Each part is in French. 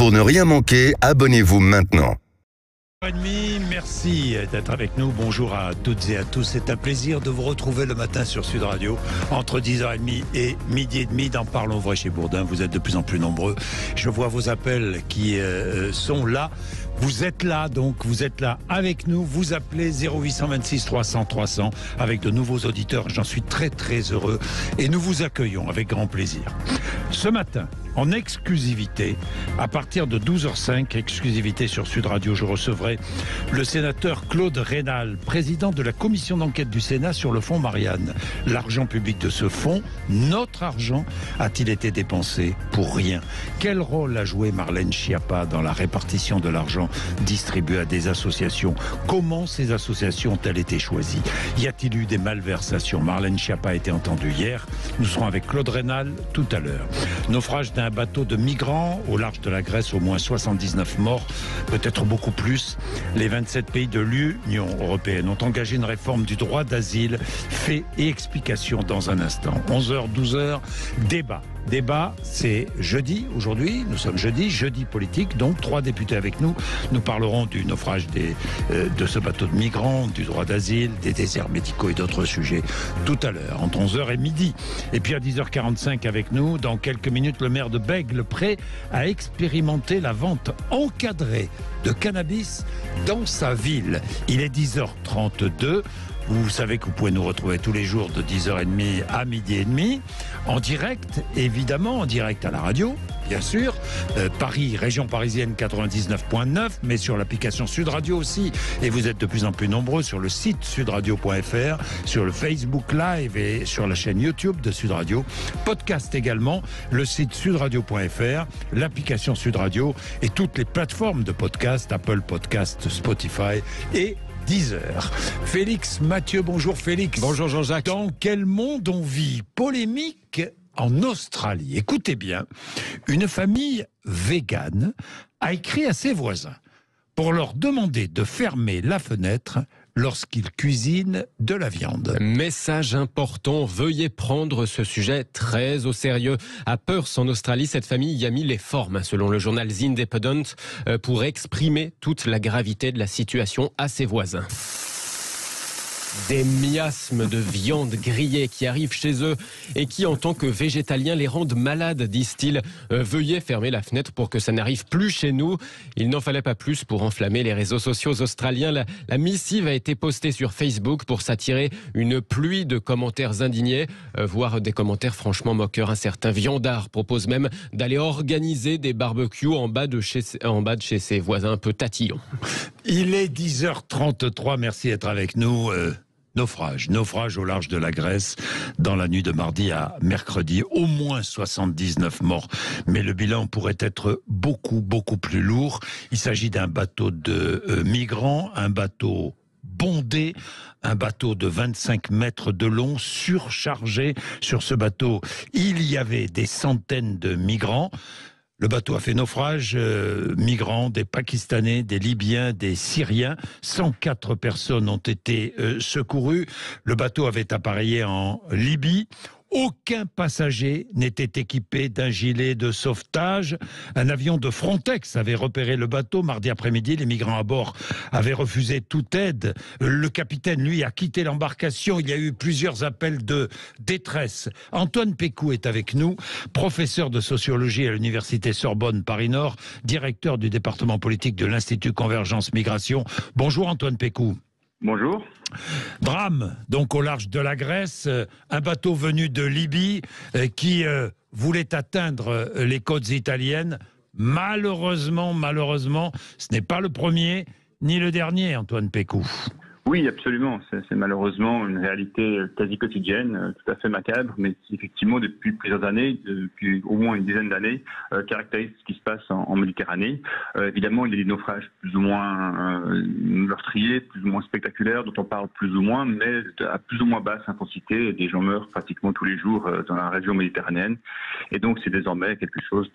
Pour ne rien manquer, abonnez-vous maintenant. Merci d'être avec nous. Bonjour à toutes et à tous. C'est un plaisir de vous retrouver le matin sur Sud Radio entre 10h30 et midi et demi dans Parlons Vrai chez Bourdin. Vous êtes de plus en plus nombreux. Je vois vos appels qui sont là. Vous êtes là, donc vous êtes là avec nous. Vous appelez 0826 300 300 avec de nouveaux auditeurs. J'en suis très très heureux et nous vous accueillons avec grand plaisir. Ce matin, en exclusivité, à partir de 12h05, exclusivité sur Sud Radio, je recevrai le sénateur Claude Raynal, président de la commission d'enquête du Sénat sur le fonds Marianne. L'argent public de ce fonds, notre argent, a-t-il été dépensé pour rien? Quel rôle a joué Marlène Schiappa dans la répartition de l'argent distribué à des associations? Comment ces associations ont-elles été choisies? Y a-t-il eu des malversations? Marlène Schiappa a été entendue hier. Nous serons avec Claude Raynal tout à l'heure. Naufrage d'un bateau de migrants au large de la Grèce, au moins 79 morts, peut-être beaucoup plus. Les 27 pays de l'Union européenne ont engagé une réforme du droit d'asile. Faits et explications dans un instant. 11h, 12h, débat. Débat, c'est jeudi, aujourd'hui, nous sommes jeudi politique, donc 3 députés avec nous. Nous parlerons du naufrage de ce bateau de migrants, du droit d'asile, des déserts médicaux et d'autres sujets tout à l'heure, entre 11h et midi. Et puis à 10h45 avec nous, dans quelques minutes, le maire de Bègles, prêt à expérimenter la vente encadrée de cannabis dans sa ville. Il est 10h32. Vous savez que vous pouvez nous retrouver tous les jours de 10h30 à midi et demi, en direct, évidemment, en direct à la radio, bien sûr, Paris, région parisienne 99.9, mais sur l'application Sud Radio aussi, et vous êtes de plus en plus nombreux sur le site sudradio.fr, sur le Facebook Live et sur la chaîne YouTube de Sud Radio, podcast également, le site sudradio.fr, l'application Sud Radio et toutes les plateformes de podcast, Apple Podcast, Spotify et 10h. Félix Mathieu, bonjour Félix. Bonjour Jean-Jacques. Dans quel monde on vit? Polémique en Australie. Écoutez bien, une famille végane a écrit à ses voisins pour leur demander de fermer la fenêtre lorsqu'ils cuisinent de la viande. Message important, veuillez prendre ce sujet très au sérieux. À Perth, en Australie, cette famille y a mis les formes, selon le journal The Independent, pour exprimer toute la gravité de la situation à ses voisins. Des miasmes de viande grillée qui arrivent chez eux et qui, en tant que végétaliens, les rendent malades, disent-ils. Veuillez fermer la fenêtre pour que ça n'arrive plus chez nous. Il n'en fallait pas plus pour enflammer les réseaux sociaux australiens. La missive a été postée sur Facebook pour s'attirer une pluie de commentaires indignés, voire des commentaires franchement moqueurs. Un certain viandard propose même d'aller organiser des barbecues en bas de chez ses voisins un peu tatillons. Il est 10h33, merci d'être avec nous. Naufrage au large de la Grèce dans la nuit de mardi à mercredi. Au moins 79 morts. Mais le bilan pourrait être beaucoup plus lourd. Il s'agit d'un bateau de migrants, un bateau bondé, un bateau de 25 mètres de long, surchargé. Sur ce bateau, il y avait des centaines de migrants. Le bateau a fait naufrage, migrants, des Pakistanais, des Libyens, des Syriens. 104 personnes ont été secourues. Le bateau avait appareillé en Libye. Aucun passager n'était équipé d'un gilet de sauvetage. Un avion de Frontex avait repéré le bateau mardi après-midi. Les migrants à bord avaient refusé toute aide. Le capitaine, lui, a quitté l'embarcation. Il y a eu plusieurs appels de détresse. Antoine Pécou est avec nous, professeur de sociologie à l'université Sorbonne Paris-Nord, directeur du département politique de l'Institut Convergence Migration. Bonjour Antoine Pécou. Bonjour. Drame, donc au large de la Grèce, un bateau venu de Libye qui voulait atteindre les côtes italiennes. Malheureusement, ce n'est pas le premier ni le dernier, Antoine Pécou. Oui, absolument. C'est malheureusement une réalité quasi quotidienne, tout à fait macabre, mais qui effectivement depuis plusieurs années, depuis au moins une dizaine d'années, caractérise ce qui se passe en Méditerranée. Évidemment, il y a des naufrages plus ou moins meurtriers, plus ou moins spectaculaires, dont on parle plus ou moins, mais à plus ou moins basse intensité. Des gens meurent pratiquement tous les jours dans la région méditerranéenne. Et donc, c'est désormais quelque chose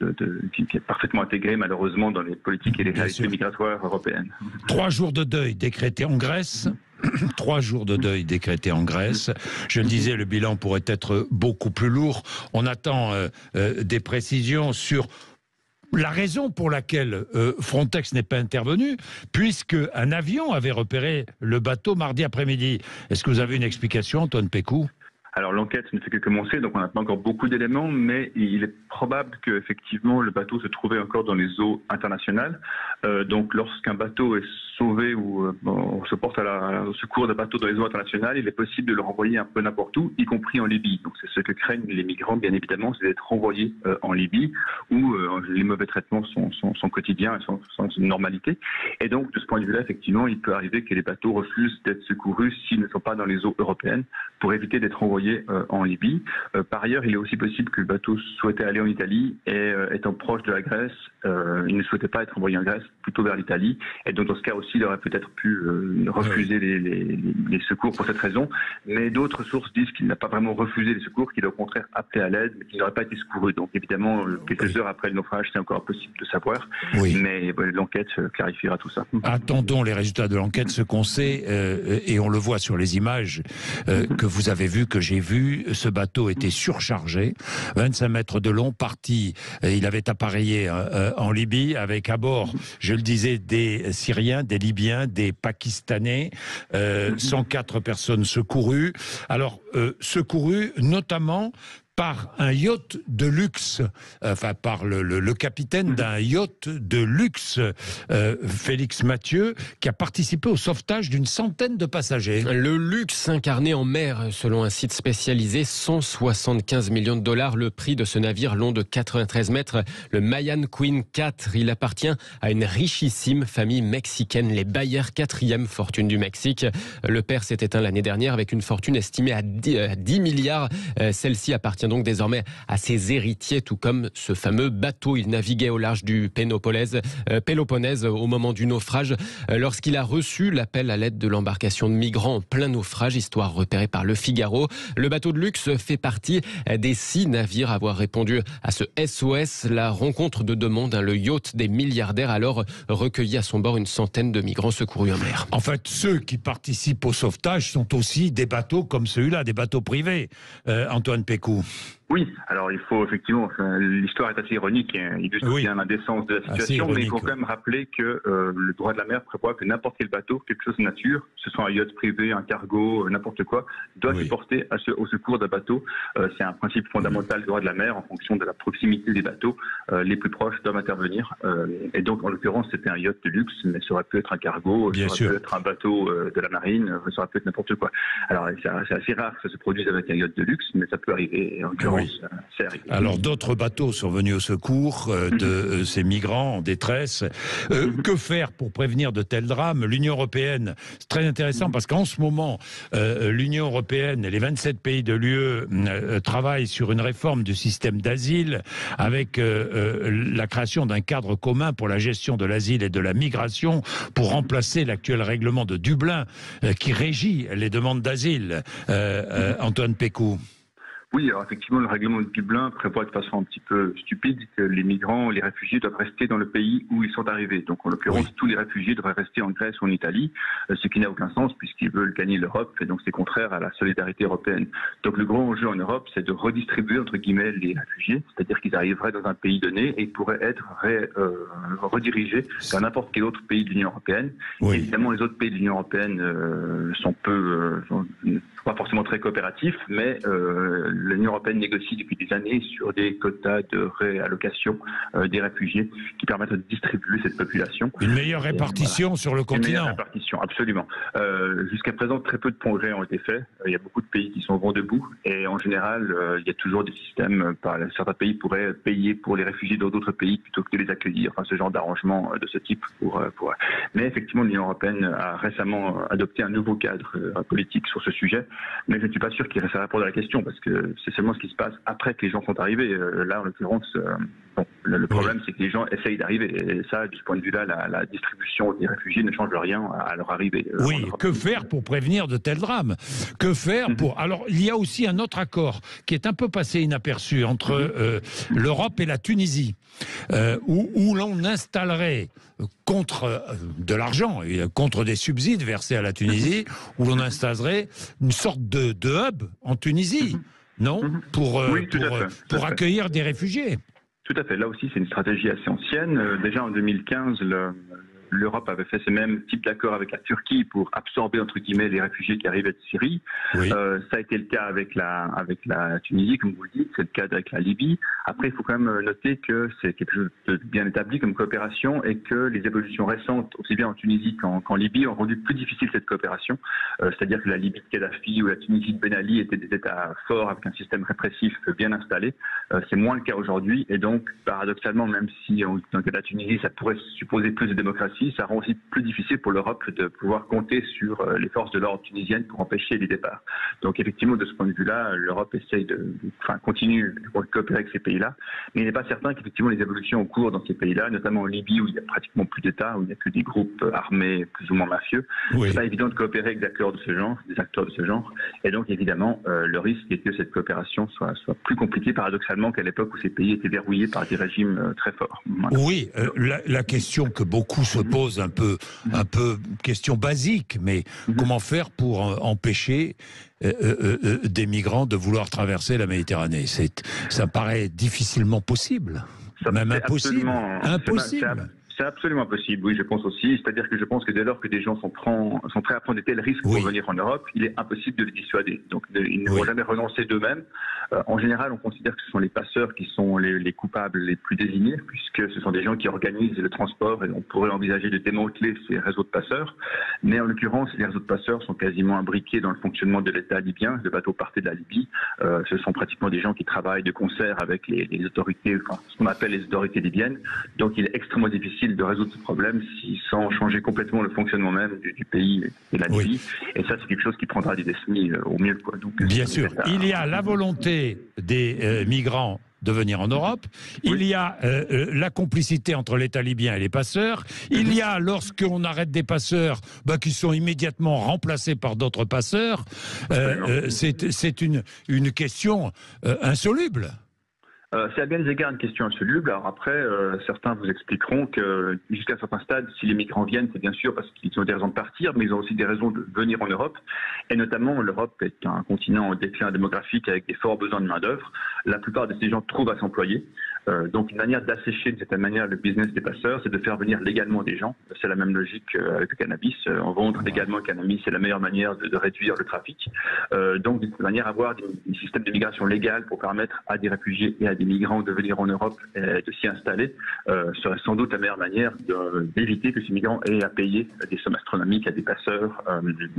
qui est parfaitement intégré, malheureusement, dans les politiques et les réalités migratoires européennes. 3 jours de deuil décrétés en Grèce. 3 jours de deuil décrétés en Grèce. Je le disais, le bilan pourrait être beaucoup plus lourd. On attend des précisions sur la raison pour laquelle Frontex n'est pas intervenu, puisque un avion avait repéré le bateau mardi après-midi. Est-ce que vous avez une explication, Antoine Pécou ? Alors l'enquête ne fait que commencer, donc on n'a pas encore beaucoup d'éléments, mais il est probable qu'effectivement le bateau se trouvait encore dans les eaux internationales. Donc lorsqu'un bateau est sauvé ou on se porte au secours d'un bateau dans les eaux internationales, il est possible de le renvoyer un peu n'importe où, y compris en Libye. Donc c'est ce que craignent les migrants, bien évidemment, c'est d'être renvoyés en Libye, où les mauvais traitements sont quotidiens et sont une normalité. Et donc de ce point de vue-là, effectivement, il peut arriver que les bateaux refusent d'être secourus s'ils ne sont pas dans les eaux européennes, pour éviter d'être renvoyés en Libye. Par ailleurs, il est aussi possible que le bateau souhaitait aller en Italie et étant proche de la Grèce, il ne souhaitait pas être envoyé en Grèce, plutôt vers l'Italie. Et donc dans ce cas aussi, il aurait peut-être pu refuser les secours pour cette raison. Mais d'autres sources disent qu'il n'a pas vraiment refusé les secours, qu'il a au contraire appelé à l'aide, mais qu'il n'aurait pas été secouru. Donc évidemment, quelques heures après le naufrage, c'est encore impossible de savoir. Mais l'enquête clarifiera tout ça. Attendons les résultats de l'enquête. Ce qu'on sait, et on le voit sur les images que vous avez vues, que j'ai vu, ce bateau était surchargé, 25 mètres de long, parti, il avait appareillé en Libye, avec à bord, je le disais, des Syriens, des Libyens, des Pakistanais, 104 personnes secourues. Alors, secourues notamment par un yacht de luxe, enfin par le capitaine d'un yacht de luxe, Félix Mathieu, qui a participé au sauvetage d'une centaine de passagers. Le luxe incarné en mer, selon un site spécialisé, 175 millions de dollars, le prix de ce navire long de 93 mètres, le Mayan Queen 4. Il appartient à une richissime famille mexicaine, les Bayer, 4e fortune du Mexique. Le père s'est éteint l'année dernière avec une fortune estimée à 10 milliards. Celle-ci appartient donc désormais à ses héritiers, tout comme ce fameux bateau. Il naviguait au large du Péloponnèse au moment du naufrage, lorsqu'il a reçu l'appel à l'aide de l'embarcation de migrants en plein naufrage, histoire repérée par Le Figaro. Le bateau de luxe fait partie des 6 navires à avoir répondu à ce SOS. La rencontre de demande, le yacht des milliardaires, alors recueilli à son bord une centaine de migrants secourus en mer. En fait, ceux qui participent au sauvetage sont aussi des bateaux comme celui-là, des bateaux privés. Antoine Pécou. Oui, alors il faut effectivement, l'histoire est assez ironique, hein, il illustre bien l'indécence de la situation, mais il faut quand même rappeler que le droit de la mer prévoit que n'importe quel bateau, quelque chose de nature, que ce soit un yacht privé, un cargo, n'importe quoi, doit se porter au secours d'un bateau. C'est un principe fondamental du droit de la mer, en fonction de la proximité des bateaux, les plus proches doivent intervenir. Et donc en l'occurrence c'était un yacht de luxe, mais ça aurait pu être un cargo, ça aurait pu être un bateau de la marine, ça aurait pu être n'importe quoi. Alors c'est assez rare que ça se produise avec un yacht de luxe, mais ça peut arriver. Et en l'occurrence, alors d'autres bateaux sont venus au secours de ces migrants en détresse. Que faire pour prévenir de tels drames? L'Union européenne, c'est très intéressant parce qu'en ce moment, l'Union européenne et les 27 pays de l'UE travaillent sur une réforme du système d'asile avec la création d'un cadre commun pour la gestion de l'asile et de la migration pour remplacer l'actuel règlement de Dublin qui régit les demandes d'asile. Antoine Pécou. Oui, alors effectivement, le règlement de Dublin prévoit de façon un petit peu stupide que les migrants, les réfugiés doivent rester dans le pays où ils sont arrivés. Donc en l'occurrence, tous les réfugiés devraient rester en Grèce ou en Italie, ce qui n'a aucun sens puisqu'ils veulent gagner l'Europe et donc c'est contraire à la solidarité européenne. Donc le grand enjeu en Europe, c'est de redistribuer entre guillemets les réfugiés, c'est-à-dire qu'ils arriveraient dans un pays donné et ils pourraient être redirigés vers n'importe quel autre pays de l'Union européenne. Évidemment, les autres pays de l'Union européenne sont pas forcément très coopératifs, mais l'Union européenne négocie depuis des années sur des quotas de réallocation des réfugiés qui permettent de distribuer cette population. Une meilleure répartition sur le continent. Une meilleure répartition, absolument. Jusqu'à présent, très peu de progrès ont été faits. Il y a beaucoup de pays qui sont vent debout et en général, il y a toujours des systèmes, certains pays pourraient payer pour les réfugiés dans d'autres pays plutôt que de les accueillir. Enfin, ce genre d'arrangement de ce type. Mais effectivement, l'Union européenne a récemment adopté un nouveau cadre politique sur ce sujet. Mais je ne suis pas sûr qu'il reste à répondre à la question parce que c'est seulement ce qui se passe après que les gens sont arrivés. Là, en l'occurrence, le problème, c'est que les gens essayent d'arriver. Et ça, de ce point de vue-là, la distribution des réfugiés ne change rien à leur arrivée. Oui, que faire pour prévenir de tels drames? Que faire pour... Alors, il y a aussi un autre accord qui est un peu passé inaperçu entre l'Europe et la Tunisie, où l'on installerait contre de l'argent, contre des subsides versés à la Tunisie, où l'on installerait une sorte de hub en Tunisie, non? Pour accueillir des réfugiés. Tout à fait. Là aussi, c'est une stratégie assez ancienne. Déjà en 2015, l'Europe avait fait ce même type d'accord avec la Turquie pour absorber, entre guillemets, les réfugiés qui arrivaient de Syrie. Oui. Ça a été le cas avec la Tunisie, comme vous le dites, c'est le cas avec la Libye. Après, il faut quand même noter que c'est quelque chose de bien établi comme coopération et que les évolutions récentes, aussi bien en Tunisie qu'en Libye, ont rendu plus difficile cette coopération. C'est-à-dire que la Libye de Kadhafi ou la Tunisie de Ben Ali étaient des États forts avec un système répressif bien installé. C'est moins le cas aujourd'hui et donc, paradoxalement, même si dans le cas de la Tunisie, ça pourrait supposer plus de démocratie, ça rend aussi plus difficile pour l'Europe de pouvoir compter sur les forces de l'ordre tunisiennes pour empêcher les départs. Donc effectivement, de ce point de vue-là, l'Europe essaye continue de coopérer avec ces pays-là, mais il n'est pas certain qu'effectivement les évolutions en cours dans ces pays-là, notamment en Libye où il n'y a pratiquement plus d'État, où il n'y a que des groupes armés plus ou moins mafieux, c'est pas évident de coopérer avec des acteurs de ce genre, et donc évidemment le risque est que cette coopération soit plus compliquée paradoxalement qu'à l'époque où ces pays étaient verrouillés par des régimes très forts. Voilà. Oui, la question que beaucoup se pose un peu question basique, mais comment faire pour empêcher des migrants de vouloir traverser la Méditerranée? Ça paraît difficilement possible, même impossible. Impossible. C'est absolument possible, oui, je pense aussi. C'est-à-dire que je pense que dès lors que des gens sont prêts à prendre de tels risques pour venir en Europe, il est impossible de les dissuader. Donc, ils ne vont jamais renoncer d'eux-mêmes. En général, on considère que ce sont les passeurs qui sont les coupables les plus désignés, puisque ce sont des gens qui organisent le transport et on pourrait envisager de démanteler ces réseaux de passeurs. Mais en l'occurrence, les réseaux de passeurs sont quasiment imbriqués dans le fonctionnement de l'État libyen. Le bateau partait de la Libye. Ce sont pratiquement des gens qui travaillent de concert avec les autorités, ce qu'on appelle les autorités libyennes. Donc, il est extrêmement difficile de résoudre ce problème sans changer complètement le fonctionnement même du pays et de la Libye. Et ça, c'est quelque chose qui prendra des décennies au mieux. Donc, bien sûr. Il y a la volonté des migrants de venir en Europe. Il y a la complicité entre l'État libyen et les passeurs. Il y a, lorsqu'on arrête des passeurs, qui sont immédiatement remplacés par d'autres passeurs. C'est une question insoluble. C'est à bien des égards une question insoluble. Alors après, certains vous expliqueront que jusqu'à un certain stade, si les migrants viennent, c'est bien sûr parce qu'ils ont des raisons de partir, mais ils ont aussi des raisons de venir en Europe. Et notamment, l'Europe est un continent en déclin démographique avec des forts besoins de main-d'œuvre. La plupart de ces gens trouvent à s'employer. Donc une manière d'assécher de cette manière le business des passeurs, c'est de faire venir légalement des gens. C'est la même logique avec le cannabis. Vendre légalement le cannabis, c'est la meilleure manière de réduire le trafic. Donc de cette manière, avoir des systèmes de migration légale pour permettre à des réfugiés et à des migrants de venir en Europe et de s'y installer serait sans doute la meilleure manière d'éviter que ces migrants aient à payer des sommes astronomiques à des passeurs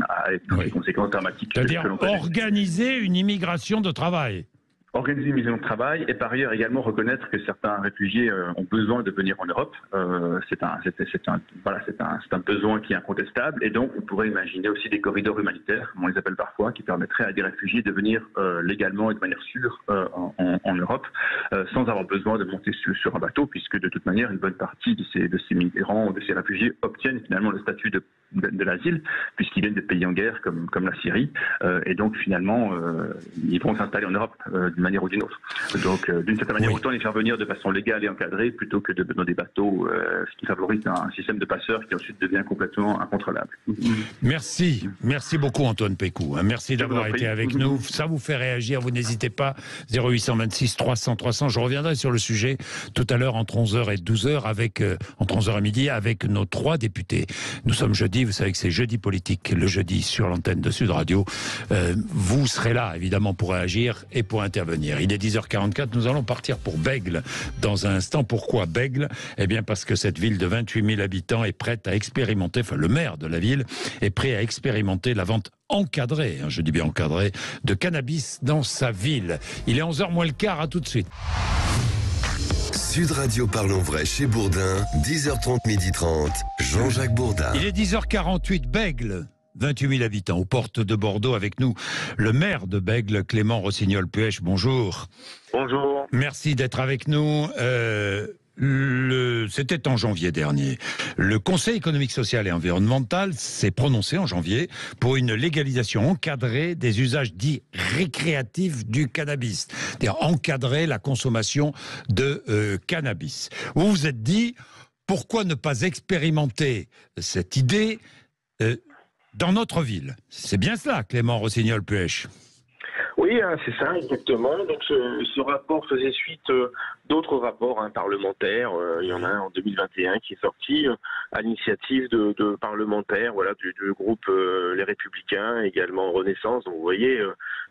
avec toutes les conséquences dramatiques. C'est-à-dire organiser une immigration de travail. Organiser une mission de travail et par ailleurs également reconnaître que certains réfugiés ont besoin de venir en Europe. C'est un besoin qui est incontestable et donc on pourrait imaginer aussi des corridors humanitaires, comme on les appelle parfois, qui permettraient à des réfugiés de venir légalement et de manière sûre en Europe sans avoir besoin de monter sur un bateau, puisque de toute manière une bonne partie de ces migrants, de ces réfugiés obtiennent finalement le statut de l'asile, puisqu'ils viennent de pays en guerre comme la Syrie, et donc finalement ils vont s'installer en Europe d'une manière ou d'une autre. Donc d'une certaine manière, autant les faire venir de façon légale et encadrée plutôt que dans des bateaux, ce qui favorise un système de passeurs qui ensuite devient complètement incontrôlable. Merci beaucoup Antoine Pécou, merci d'avoir été avec nous. Ça vous fait réagir, vous n'hésitez pas, 0826 300 300. Je reviendrai sur le sujet tout à l'heure entre 11h et 12h entre 11h et midi avec nos 3 députés. Nous sommes jeudi, vous savez que c'est jeudi politique, le jeudi sur l'antenne de Sud Radio. Vous serez là évidemment pour réagir et pour intervenir. Il est 10h44, nous allons partir pour Bègles dans un instant. Pourquoi Bègles? Eh bien parce que cette ville de 28 000 habitants est prête à expérimenter, le maire de la ville est prêt à expérimenter la vente encadrée, je dis bien encadrée, de cannabis dans sa ville. Il est 11h moins le quart, à tout de suite. Sud Radio Parlons Vrai chez Bourdin, 10h30, 12h30, Jean-Jacques Bourdin. Il est 10h48, Bègles. 28 000 habitants, aux portes de Bordeaux, avec nous le maire de Bègles, Clément Rossignol-Puech. Bonjour. Bonjour. Merci d'être avec nous. C'était en janvier dernier. Le Conseil économique, social et environnemental s'est prononcé en janvier pour une légalisation encadrée des usages dits récréatifs du cannabis. C'est-à-dire encadrer la consommation de cannabis. Vous vous êtes dit, pourquoi ne pas expérimenter cette idée dans notre ville? C'est bien cela, Clément Rossignol-Puech. Oui, Oui, hein, c'est ça, exactement. Donc ce rapport faisait suite d'autres rapports parlementaires. Il y en a un en 2021 qui est sorti à l'initiative de parlementaires, voilà, du groupe Les Républicains, également Renaissance. Donc vous voyez,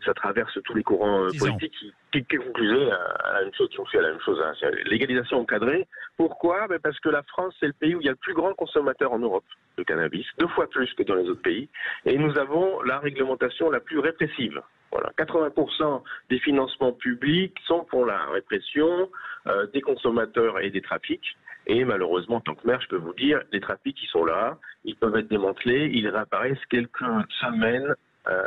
ça traverse tous les courants politiques qui concluaient à la même chose, qui ont fait la même chose. Hein. C'est légalisation encadrée. Pourquoi? Parce que la France, c'est le pays où il y a le plus grand consommateur en Europe de cannabis, 2 fois plus que dans les autres pays. Et nous avons la réglementation la plus répressive. Voilà, 80% des financements publics sont pour la répression des consommateurs et des trafics. Et malheureusement, en tant que maire, je peux vous dire, les trafics, ils sont là, ils peuvent être démantelés, ils réapparaissent quelques semaines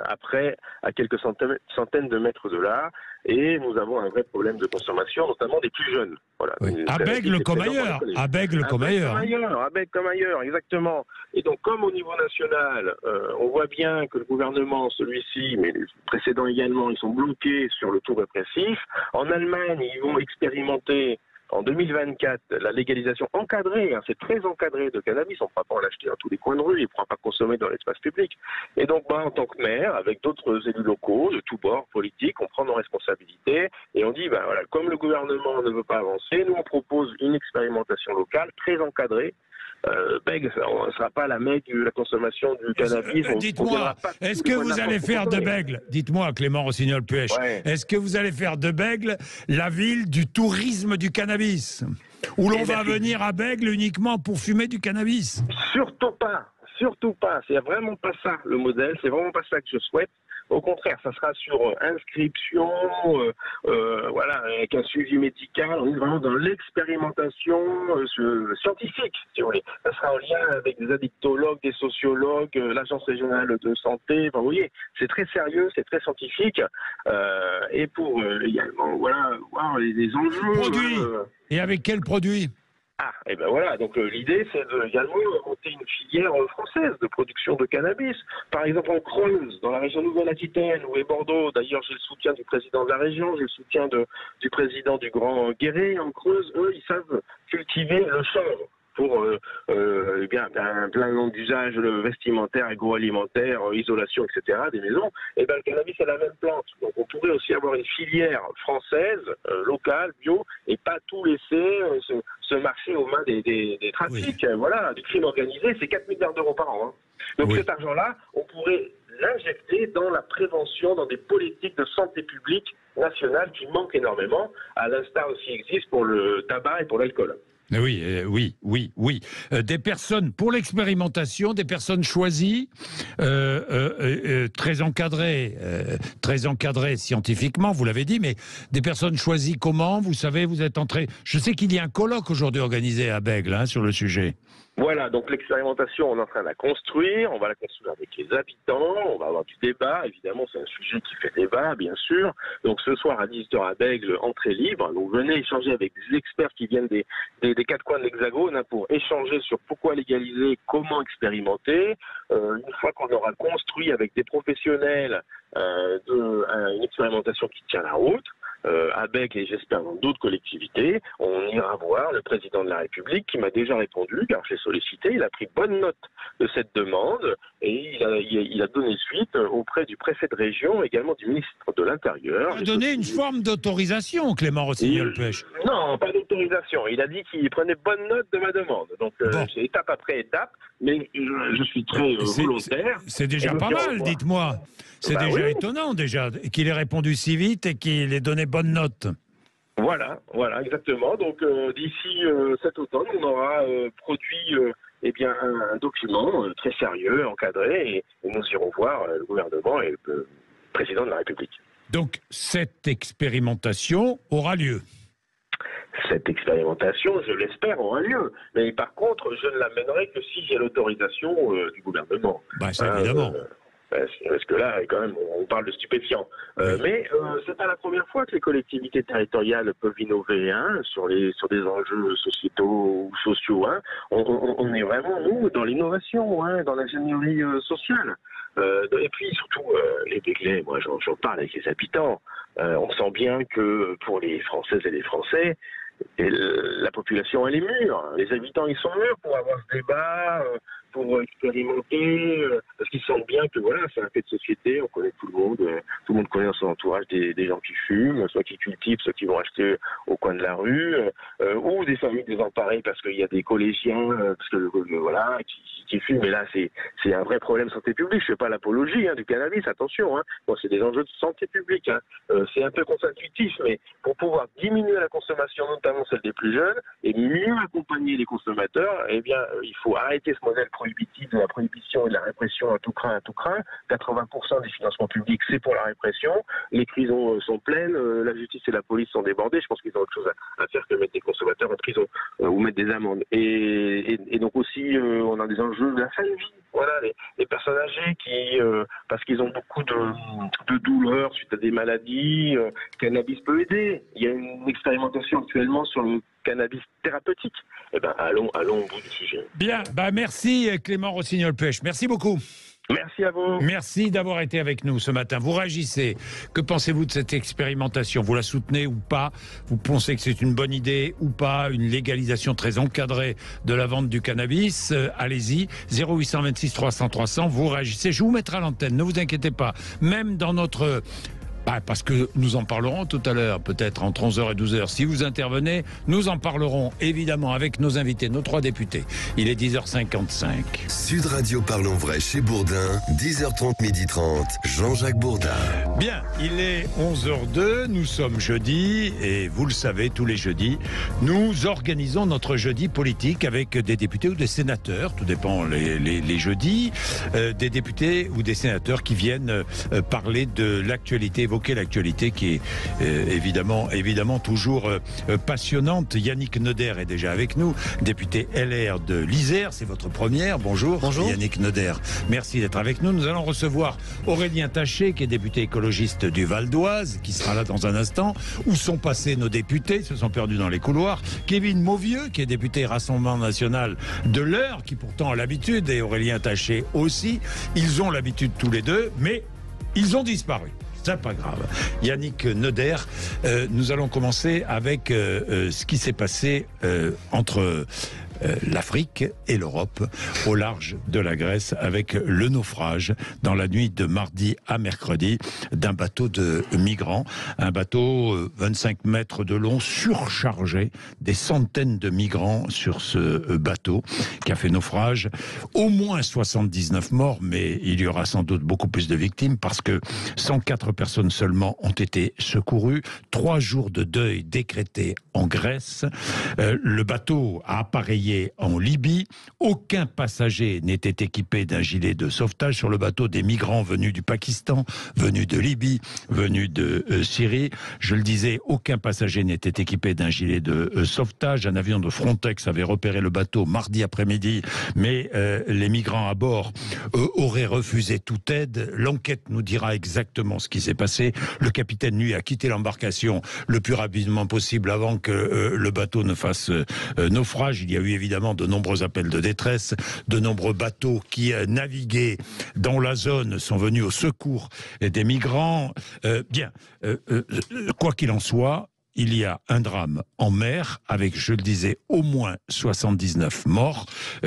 après, à quelques centaines de mètres de là. Et nous avons un vrai problème de consommation, notamment des plus jeunes. Voilà. Oui. À Bègle comme ailleurs. À Bègle comme ailleurs. À Bègle comme ailleurs, exactement. Et donc, comme au niveau national, on voit bien que le gouvernement, celui-ci, mais les précédents également, ils sont bloqués sur le tout répressif. En Allemagne, ils vont expérimenter en 2024, la légalisation encadrée, hein, c'est très encadré de cannabis, on ne pourra pas en l'acheter dans tous les coins de rue, il ne pourra pas consommer dans l'espace public. Et donc, en tant que maire, avec d'autres élus locaux, de tous bords politiques, on prend nos responsabilités et on dit, voilà, comme le gouvernement ne veut pas avancer, nous on propose une expérimentation locale très encadrée. Bègle, on ne sera pas la mecque de la consommation du cannabis. Dites-moi, est-ce que vous allez faire de Bègle, dites-moi Clément Rossignol-Puech, est-ce que vous allez faire de Bègle la ville du tourisme du cannabis, où l'on va venir à Bègle uniquement pour fumer du cannabis? Surtout pas, surtout pas. C'est vraiment pas ça le modèle, c'est vraiment pas ça que je souhaite. Au contraire, ça sera sur inscription, voilà, avec un suivi médical. On est vraiment dans l'expérimentation scientifique, si vous voulez. Ça sera en lien avec des addictologues, des sociologues, l'Agence régionale de santé. Enfin, vous voyez, c'est très sérieux, c'est très scientifique. Et pour également, voilà, voir les enjeux. Produits. Et avec quel produit? Et ben voilà, donc l'idée c'est également monter une filière française de production de cannabis. Par exemple en Creuse, dans la région Nouvelle-Aquitaine, ou à Bordeaux, d'ailleurs j'ai le soutien du président de la région, j'ai le soutien du président du Grand Guéret. En Creuse, eux, ils savent cultiver le chanvre pour un plein nombre d'usages vestimentaires, agroalimentaires, isolation, etc. des maisons. Et le cannabis c'est la même plante. Donc on pourrait aussi avoir une filière française, locale, bio, et pas tout laisser se marcher aux mains des trafics, voilà, du crime organisé. C'est 4 milliards d'euros par an. Hein. Donc cet argent-là, on pourrait l'injecter dans la prévention, dans des politiques de santé publique nationale qui manquent énormément, à l'instar aussi existe pour le tabac et pour l'alcool. Oui. Des personnes, pour l'expérimentation, des personnes choisies, très encadrées scientifiquement, vous l'avez dit, mais des personnes choisies comment? Vous savez, vous êtes entré... Je sais qu'il y a un colloque aujourd'hui organisé à Bègle sur le sujet. Voilà, donc l'expérimentation, on est en train de la construire, on va la construire avec les habitants, on va avoir du débat, évidemment c'est un sujet qui fait débat, bien sûr. Donc ce soir à 18h à Bègle, entrée libre, donc venez échanger avec des experts qui viennent des 4 coins de l'Hexagone pour échanger sur pourquoi légaliser, comment expérimenter. Une fois qu'on aura construit avec des professionnels une expérimentation qui tient la route, à Bègle et j'espère dans d'autres collectivités, on ira voir le président de la République qui m'a déjà répondu, car j'ai sollicité, il a pris bonne note de cette demande et il a donné suite auprès du préfet de région, également du ministre de l'Intérieur. Il a donné une forme d'autorisation, Clément Rossignol-Puech. Non, pas d'autorisation. Il a dit qu'il prenait bonne note de ma demande. Donc c'est étape après étape, mais je suis très volontaire. C'est déjà pas mal, dites-moi. C'est déjà étonnant déjà qu'il ait répondu si vite et qu'il ait donné bonne note. Voilà, exactement. Donc d'ici cet automne, on aura produit un document très sérieux, encadré, et nous irons voir le gouvernement et le président de la République. Donc cette expérimentation aura lieu. Cette expérimentation, je l'espère, aura lieu. Mais par contre, je ne l'amènerai que si j'ai l'autorisation du gouvernement. Ça, évidemment. Parce que là, quand même, on parle de stupéfiants. Mais c'est pas la première fois que les collectivités territoriales peuvent innover sur des enjeux sociétaux ou sociaux. On est vraiment, nous, dans l'innovation, dans l'ingénierie sociale. Et puis, surtout, les Béglais, moi, j'en parle avec les habitants. On sent bien que pour les Françaises et les Français, la population, elle est mûre. Les habitants, ils sont mûrs pour avoir ce débat, pour expérimenter. parce qu'ils sentent bien que voilà, c'est un fait de société, on connaît tout le monde connaît dans son entourage des gens qui fument, soit qui cultivent, soit qui vont acheter au coin de la rue, ou des familles désemparées parce qu'il y a des collégiens, parce que voilà, qui fument. Mais là, c'est un vrai problème de santé publique. Je fais pas l'apologie du cannabis, attention. Bon, c'est des enjeux de santé publique. C'est un peu contre-intuitif, mais pour pouvoir diminuer la consommation, notamment celle des plus jeunes, et mieux accompagner les consommateurs, eh bien, il faut arrêter ce modèle prohibitif de la prohibition et de la répression à tout craint. 80% des financements publics, c'est pour la répression. Les prisons sont pleines, la justice et la police sont débordées. Je pense qu'ils ont autre chose à faire que mettre des consommateurs en prison ou mettre des amendes. Et donc aussi, on a des enjeux de la fin de vie. Voilà, les personnes âgées qui, parce qu'ils ont beaucoup de douleurs suite à des maladies, cannabis peut aider. Il y a une expérimentation actuellement sur le cannabis thérapeutique. Eh ben, allons au bout du sujet. Bien, merci Clément Rossignol-Pêche. Merci beaucoup. Merci à vous. Merci d'avoir été avec nous ce matin. Vous réagissez. Que pensez-vous de cette expérimentation? Vous la soutenez ou pas? Vous pensez que c'est une bonne idée ou pas? Une légalisation très encadrée de la vente du cannabis? Allez-y. 0826 300 300. Vous réagissez. Je vous mettrai à l'antenne. Ne vous inquiétez pas. Même dans notre... parce que nous en parlerons tout à l'heure, peut-être entre 11h et 12h. Si vous intervenez, nous en parlerons évidemment avec nos invités, nos 3 députés. Il est 10h55. Sud Radio Parlons Vrai chez Bourdin, 10h30, 12h30, Jean-Jacques Bourdin. Bien, il est 11h02, nous sommes jeudi, et vous le savez, tous les jeudis, nous organisons notre jeudi politique avec des députés ou des sénateurs, tout dépend les jeudis, des députés ou des sénateurs qui viennent parler de l'actualité, évoquer l'actualité qui est évidemment toujours passionnante. Yannick Noder est déjà avec nous, député LR de l'Isère, c'est votre première. Bonjour. Bonjour. Yannick Noder, merci d'être avec nous. Nous allons recevoir Aurélien Taché, qui est député écologiste du Val d'Oise, qui sera là dans un instant. Où sont passés nos députés? Se sont perdus dans les couloirs. Kevin Mauvieux, qui est député Rassemblement National de l'Eure, qui pourtant a l'habitude, et Aurélien Taché aussi. Ils ont l'habitude tous les deux, mais ils ont disparu. C'est pas grave. Yannick Noder, nous allons commencer avec ce qui s'est passé entre l'Afrique et l'Europe au large de la Grèce, avec le naufrage dans la nuit de mardi à mercredi d'un bateau de migrants, un bateau 25 mètres de long surchargé, des centaines de migrants sur ce bateau qui a fait naufrage, au moins 79 morts, mais il y aura sans doute beaucoup plus de victimes parce que 104 personnes seulement ont été secourues, 3 jours de deuil décrétés en Grèce, le bateau a appareillé en Libye. Aucun passager n'était équipé d'un gilet de sauvetage sur le bateau. Des migrants venus du Pakistan, venus de Libye, venus de Syrie. Je le disais, aucun passager n'était équipé d'un gilet de sauvetage. Un avion de Frontex avait repéré le bateau mardi après-midi, mais les migrants à bord auraient refusé toute aide. L'enquête nous dira exactement ce qui s'est passé. Le capitaine, lui, a quitté l'embarcation le plus rapidement possible avant que le bateau ne fasse naufrage. Il y a eu évidemment de nombreux appels de détresse, de nombreux bateaux qui naviguaient dans la zone sont venus au secours des migrants. Quoi qu'il en soit, il y a un drame en mer avec, je le disais, au moins 79 morts.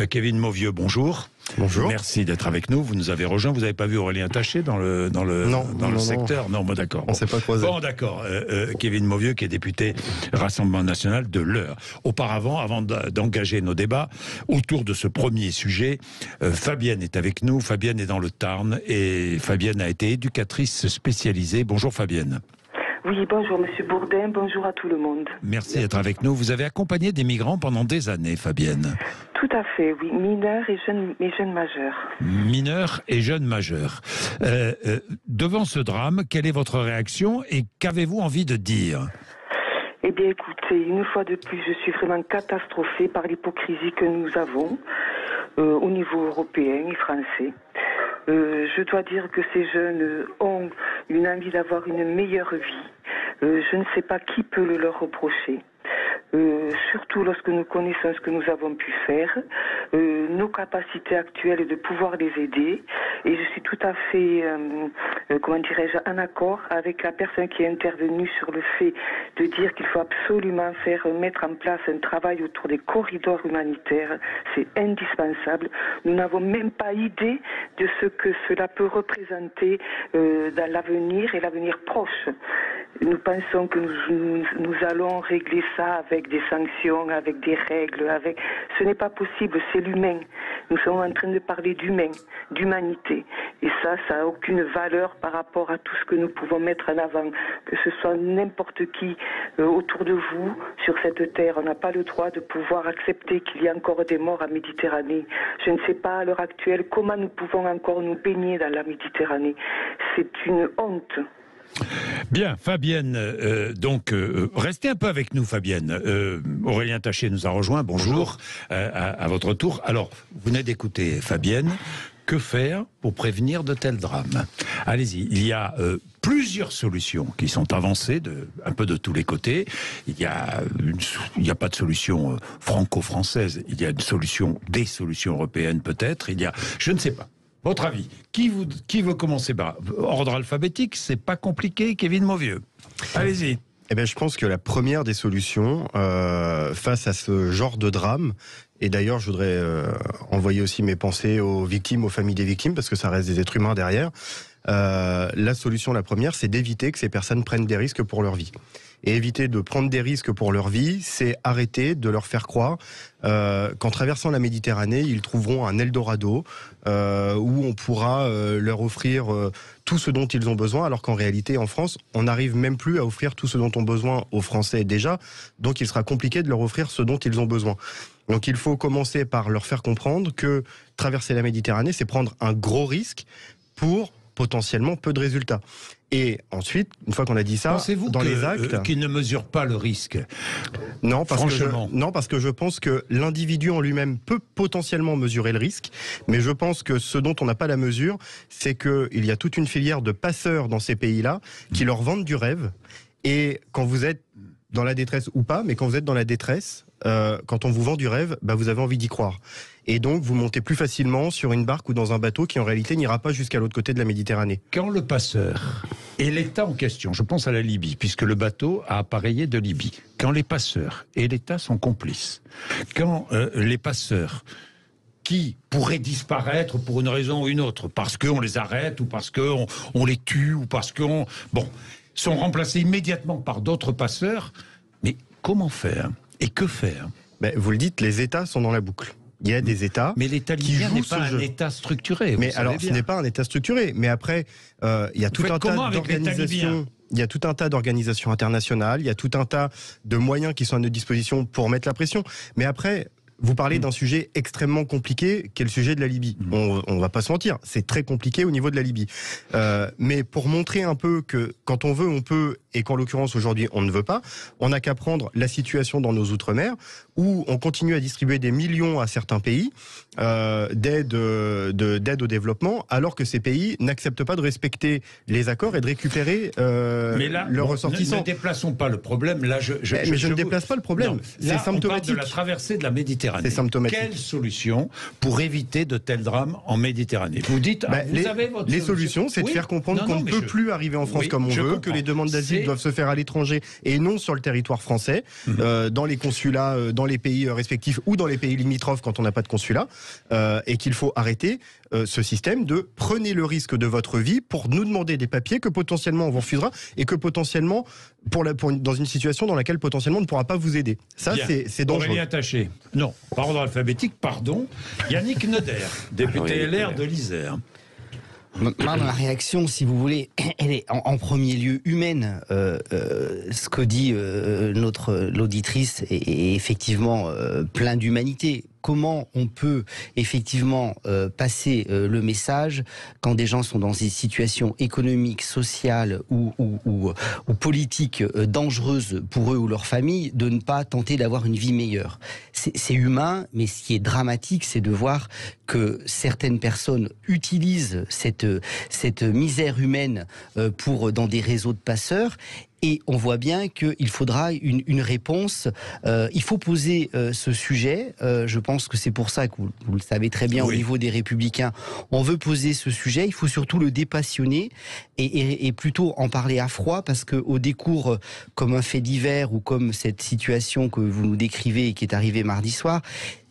Kevin Mauvieux, bonjour. Bonjour. Merci d'être avec nous. Vous nous avez rejoint. Vous n'avez pas vu Aurélien Taché dans le secteur? Non, bon, d'accord. On ne s'est pas croisés. Bon, d'accord. Kevin Mauvieux, qui est député Rassemblement National de l'Eure. Auparavant, avant d'engager nos débats autour de ce premier sujet, Fabienne est avec nous. Fabienne est dans le Tarn et Fabienne a été éducatrice spécialisée. Bonjour Fabienne. Oui, bonjour Monsieur Bourdin, bonjour à tout le monde. Merci d'être avec nous. Vous avez accompagné des migrants pendant des années, Fabienne. Tout à fait, oui. Mineurs et jeunes majeurs. Mineurs et jeunes majeurs. Devant ce drame, quelle est votre réaction et qu'avez-vous envie de dire ? Eh bien, écoutez, une fois de plus, je suis vraiment catastrophée par l'hypocrisie que nous avons au niveau européen et français. Je dois dire que ces jeunes ont une envie d'avoir une meilleure vie. Je ne sais pas qui peut le leur reprocher. surtout lorsque nous connaissons ce que nous avons pu faire, nos capacités actuelles de pouvoir les aider. Et je suis tout à fait, en accord avec la personne qui est intervenue sur le fait de dire qu'il faut absolument mettre en place un travail autour des corridors humanitaires. C'est indispensable. Nous n'avons même pas idée de ce que cela peut représenter dans l'avenir et l'avenir proche. Nous pensons que nous allons régler ça avec des sanctions, avec des règles, Ce n'est pas possible, c'est l'humain. Nous sommes en train de parler d'humain, d'humanité. Et ça n'a aucune valeur par rapport à tout ce que nous pouvons mettre en avant. Que ce soit n'importe qui autour de vous, sur cette terre, on n'a pas le droit de pouvoir accepter qu'il y ait encore des morts en Méditerranée. Je ne sais pas à l'heure actuelle comment nous pouvons encore nous baigner dans la Méditerranée. C'est une honte. Bien, Fabienne, restez un peu avec nous, Fabienne. Aurélien Taché nous a rejoint, bonjour. À votre tour. Alors, vous venez d'écouter Fabienne. Que faire pour prévenir de tels drames? Allez-y, il y a plusieurs solutions qui sont avancées un peu de tous les côtés. Il n'y a pas de solution franco-française, il y a des solutions européennes peut-être, je ne sais pas. Votre avis, qui veut commencer? Ordre alphabétique, c'est pas compliqué, Kevin Mauvieux. Allez-y. Eh bien, je pense que la première des solutions face à ce genre de drame, et d'ailleurs, je voudrais envoyer aussi mes pensées aux victimes, aux familles des victimes, parce que ça reste des êtres humains derrière. La solution, la première, c'est d'éviter que ces personnes prennent des risques pour leur vie. Et éviter de prendre des risques pour leur vie, c'est arrêter de leur faire croire qu'en traversant la Méditerranée, ils trouveront un Eldorado où on pourra leur offrir tout ce dont ils ont besoin, alors qu'en réalité, en France, on n'arrive même plus à offrir tout ce dont ont besoin aux Français déjà, donc il sera compliqué de leur offrir ce dont ils ont besoin. Donc il faut commencer par leur faire comprendre que traverser la Méditerranée, c'est prendre un gros risque pour potentiellement peu de résultats. Et ensuite, une fois qu'on a dit ça, pensez-vous dans les actes... qu'ils ne mesurent pas le risque? Non, parce que je pense que l'individu en lui-même peut potentiellement mesurer le risque, mais je pense que ce dont on n'a pas la mesure, c'est qu'il y a toute une filière de passeurs dans ces pays-là qui leur vendent du rêve, et quand vous êtes dans la détresse ou pas, mais quand vous êtes dans la détresse, quand on vous vend du rêve, vous avez envie d'y croire. Et donc, vous montez plus facilement sur une barque ou dans un bateau qui, en réalité, n'ira pas jusqu'à l'autre côté de la Méditerranée. Quand le passeur et l'État en question, je pense à la Libye, puisque le bateau a appareillé de Libye, quand les passeurs et l'État sont complices, quand les passeurs qui pourraient disparaître pour une raison ou une autre, parce qu'on les arrête, ou parce qu'on les tue, ou parce qu'on... sont remplacés immédiatement par d'autres passeurs, mais comment faire? Et que faire? Vous le dites, les États sont dans la boucle. Il y a des États. Mais l'État libyen n'est pas un État structuré. Mais alors, ce n'est pas un État structuré. Mais après, il y a tout un tas d'organisations. Il y a tout un tas d'organisations internationales. Il y a tout un tas de moyens qui sont à notre disposition pour mettre la pression. Mais après, vous parlez d'un sujet extrêmement compliqué, qui est le sujet de la Libye. On ne va pas se mentir, c'est très compliqué au niveau de la Libye. Mais pour montrer un peu que quand on veut, on peut, et qu'en l'occurrence aujourd'hui on ne veut pas, on n'a qu'à prendre la situation dans nos outre-mer, où on continue à distribuer des millions à certains pays d'aide au développement, alors que ces pays n'acceptent pas de respecter les accords et de récupérer leurs ressortissants. Ne déplaçons pas le problème. Là, mais je ne déplace pas le problème. C'est symptomatique. On parle de la traversée de la Méditerranée. C'est symptomatique. Quelle solution pour éviter de tels drames en Méditerranée? Vous dites, vous avez votre les solutions, c'est de faire comprendre qu'on ne peut plus arriver en France comme on veut, que les demandes d'asile doivent se faire à l'étranger et non sur le territoire français, dans les consulats, dans les pays respectifs ou dans les pays limitrophes quand on n'a pas de consulat, et qu'il faut arrêter ce système de prenez le risque de votre vie pour nous demander des papiers que potentiellement on vous refusera et que potentiellement, dans une situation dans laquelle potentiellement on ne pourra pas vous aider. Ça, c'est dangereux. Aurélien Taché. Non, par ordre alphabétique, pardon. Yannick Noder, député LR de l'Isère. Ma réaction, si vous voulez, elle est en premier lieu humaine. Ce que dit l'auditrice est effectivement plein d'humanité. Comment on peut effectivement passer le message quand des gens sont dans des situations économiques, sociales ou politiques dangereuses pour eux ou leur famille, de ne pas tenter d'avoir une vie meilleure? C'est humain, mais ce qui est dramatique, c'est de voir que certaines personnes utilisent cette misère humaine dans des réseaux de passeurs Et on voit bien qu'il faudra une réponse. Il faut poser ce sujet. Je pense que c'est pour ça que vous le savez très bien, au niveau des Républicains, on veut poser ce sujet. Il faut surtout le dépassionner et plutôt en parler à froid, parce qu'au décours, comme un fait divers ou comme cette situation que vous nous décrivez et qui est arrivée mardi soir,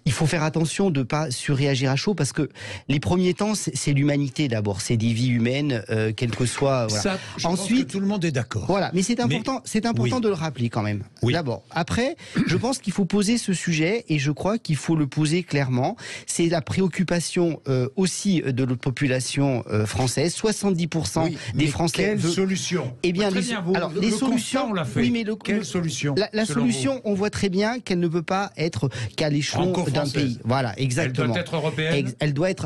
il faut faire attention de ne pas surréagir à chaud, parce que les premiers temps, c'est l'humanité d'abord, c'est des vies humaines, quel que soit. Voilà. Ça, ensuite, pense que tout le monde est d'accord. Voilà, mais c'est important de le rappeler quand même. Oui. D'abord, après, je pense qu'il faut poser ce sujet, et je crois qu'il faut le poser clairement. C'est la préoccupation aussi de notre population française. 70% des Français. Quelle solution? Eh bien, les solutions, on l'a fait. Oui, mais quelle solution? La solution, on voit très bien qu'elle ne peut pas être qu'à l'échelon d'un pays. Voilà, exactement. Elle doit être européenne.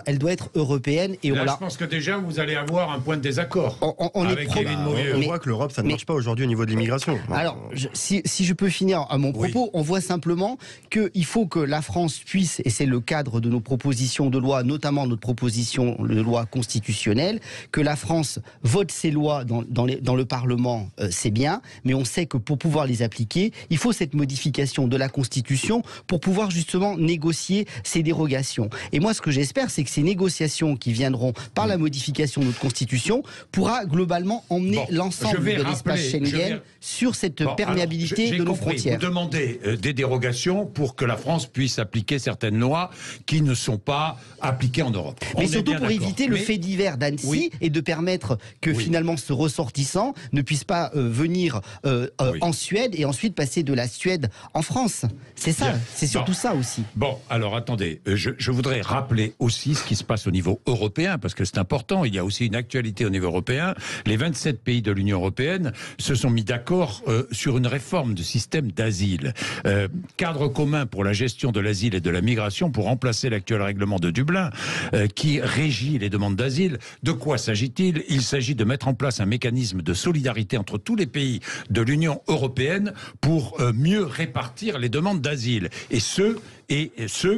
Elle doit être européenne. Et là, je pense que déjà vous allez avoir un point de désaccord. On voit que l'Europe, ça ne marche pas aujourd'hui au niveau de l'immigration. Alors, si je peux finir à mon propos, on voit simplement qu'il faut que la France puisse, et c'est le cadre de nos propositions de loi, notamment notre proposition de loi constitutionnelle, que la France vote ses lois dans le Parlement, c'est bien, mais on sait que pour pouvoir les appliquer, il faut cette modification de la Constitution pour pouvoir justement négocier ces dérogations. Et moi, ce que j'espère, c'est que ces négociations qui viendront par la modification de notre Constitution pourra globalement emmener l'ensemble de l'espace Schengen sur cette perméabilité de nos frontières. Vous demandez des dérogations pour que la France puisse appliquer certaines lois qui ne sont pas appliquées en Europe. Mais surtout pour éviter le fait divers d'Annecy et de permettre que finalement ce ressortissant ne puisse pas venir en Suède et ensuite passer de la Suède en France. C'est ça, c'est surtout ça aussi. Bon, alors attendez, je voudrais rappeler aussi ce qui se passe au niveau européen, parce que c'est important, il y a aussi une actualité au niveau européen. Les 27 pays de l'Union européenne se sont mis d'accord sur une réforme du système d'asile. Cadre commun pour la gestion de l'asile et de la migration pour remplacer l'actuel règlement de Dublin qui régit les demandes d'asile. De quoi s'agit-il? Il s'agit de mettre en place un mécanisme de solidarité entre tous les pays de l'Union européenne pour mieux répartir les demandes d'asile. Et ceux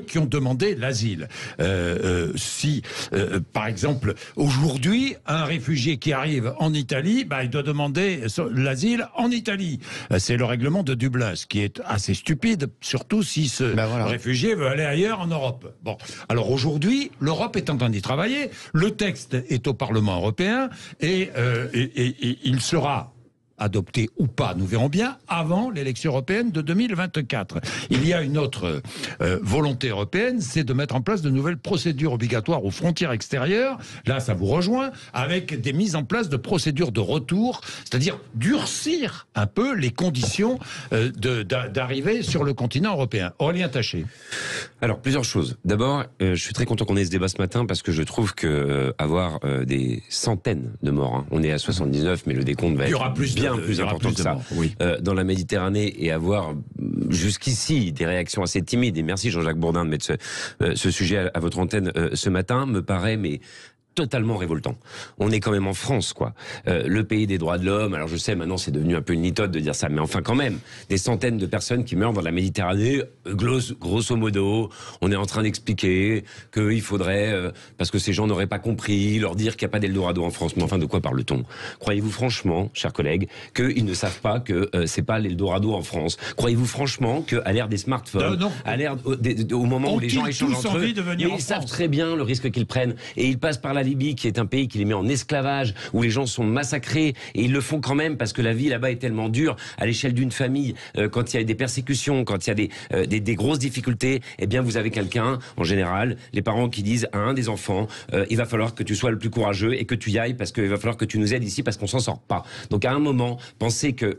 qui ont demandé l'asile. Par exemple, aujourd'hui, un réfugié qui arrive en Italie, il doit demander l'asile en Italie. C'est le règlement de Dublin, ce qui est assez stupide, surtout si ce réfugié veut aller ailleurs en Europe. Bon, alors aujourd'hui, l'Europe est en train d'y travailler, le texte est au Parlement européen et il sera adopté ou pas, nous verrons bien, avant l'élection européenne de 2024. Il y a une autre volonté européenne, c'est de mettre en place de nouvelles procédures obligatoires aux frontières extérieures. Là, ça vous rejoint, avec des mises en place de procédures de retour, c'est-à-dire durcir un peu les conditions d'arrivée sur le continent européen. Aurélien Taché. Alors, plusieurs choses. D'abord, je suis très content qu'on ait ce débat ce matin, parce que je trouve que avoir des centaines de morts, on est à 79, mais le décompte va être bien plus important que ça, dans la Méditerranée, et avoir jusqu'ici des réactions assez timides, et merci Jean-Jacques Bourdin de mettre ce sujet à votre antenne ce matin, me paraît totalement révoltant. On est quand même en France, quoi. Le pays des droits de l'homme. Alors je sais, maintenant c'est devenu un peu une litote de dire ça, mais enfin quand même, des centaines de personnes qui meurent dans la Méditerranée, grosso modo, on est en train d'expliquer qu'il faudrait, parce que ces gens n'auraient pas compris, leur dire qu'il n'y a pas d'Eldorado en France. Mais enfin, de quoi parle-t-on? Croyez-vous franchement, chers collègues, qu'ils ne savent pas que c'est pas l'Eldorado en France? Croyez-vous franchement qu'à l'ère des smartphones, à l'ère au moment où les gens échangent entre eux, ils savent très bien le risque qu'ils prennent, et ils passent par la Libye, qui est un pays qui les met en esclavage, où les gens sont massacrés, et ils le font quand même parce que la vie là-bas est tellement dure à l'échelle d'une famille. Quand il y a des persécutions, quand il y a des grosses difficultés, eh bien vous avez quelqu'un, en général, les parents qui disent à un des enfants, il va falloir que tu sois le plus courageux et que tu y ailles, parce qu'il va falloir que tu nous aides ici parce qu'on s'en sort pas. Donc à un moment, penser que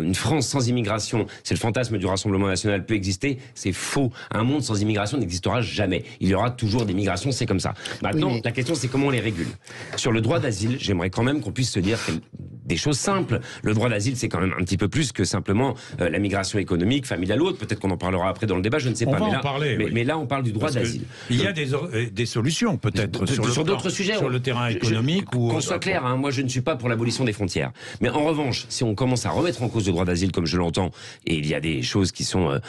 une France sans immigration, c'est le fantasme du Rassemblement national, peut exister, c'est faux. Un monde sans immigration n'existera jamais. Il y aura toujours des migrations, c'est comme ça. Maintenant, la question c'est comment on les régule. Sur le droit d'asile, j'aimerais quand même qu'on puisse se dire des choses simples. Le droit d'asile, c'est quand même un petit peu plus que simplement la migration économique, familiale ou autre. Peut-être qu'on en parlera après dans le débat, je ne sais pas. Mais là, on parle du droit d'asile. Il y a des solutions, peut-être, sur d'autres sujets, sur le terrain économique. Qu'on soit clair, moi je ne suis pas pour l'abolition des frontières. Mais en revanche, si on commence à remettre en cause le droit d'asile, comme je l'entends, et il y a des choses qui sont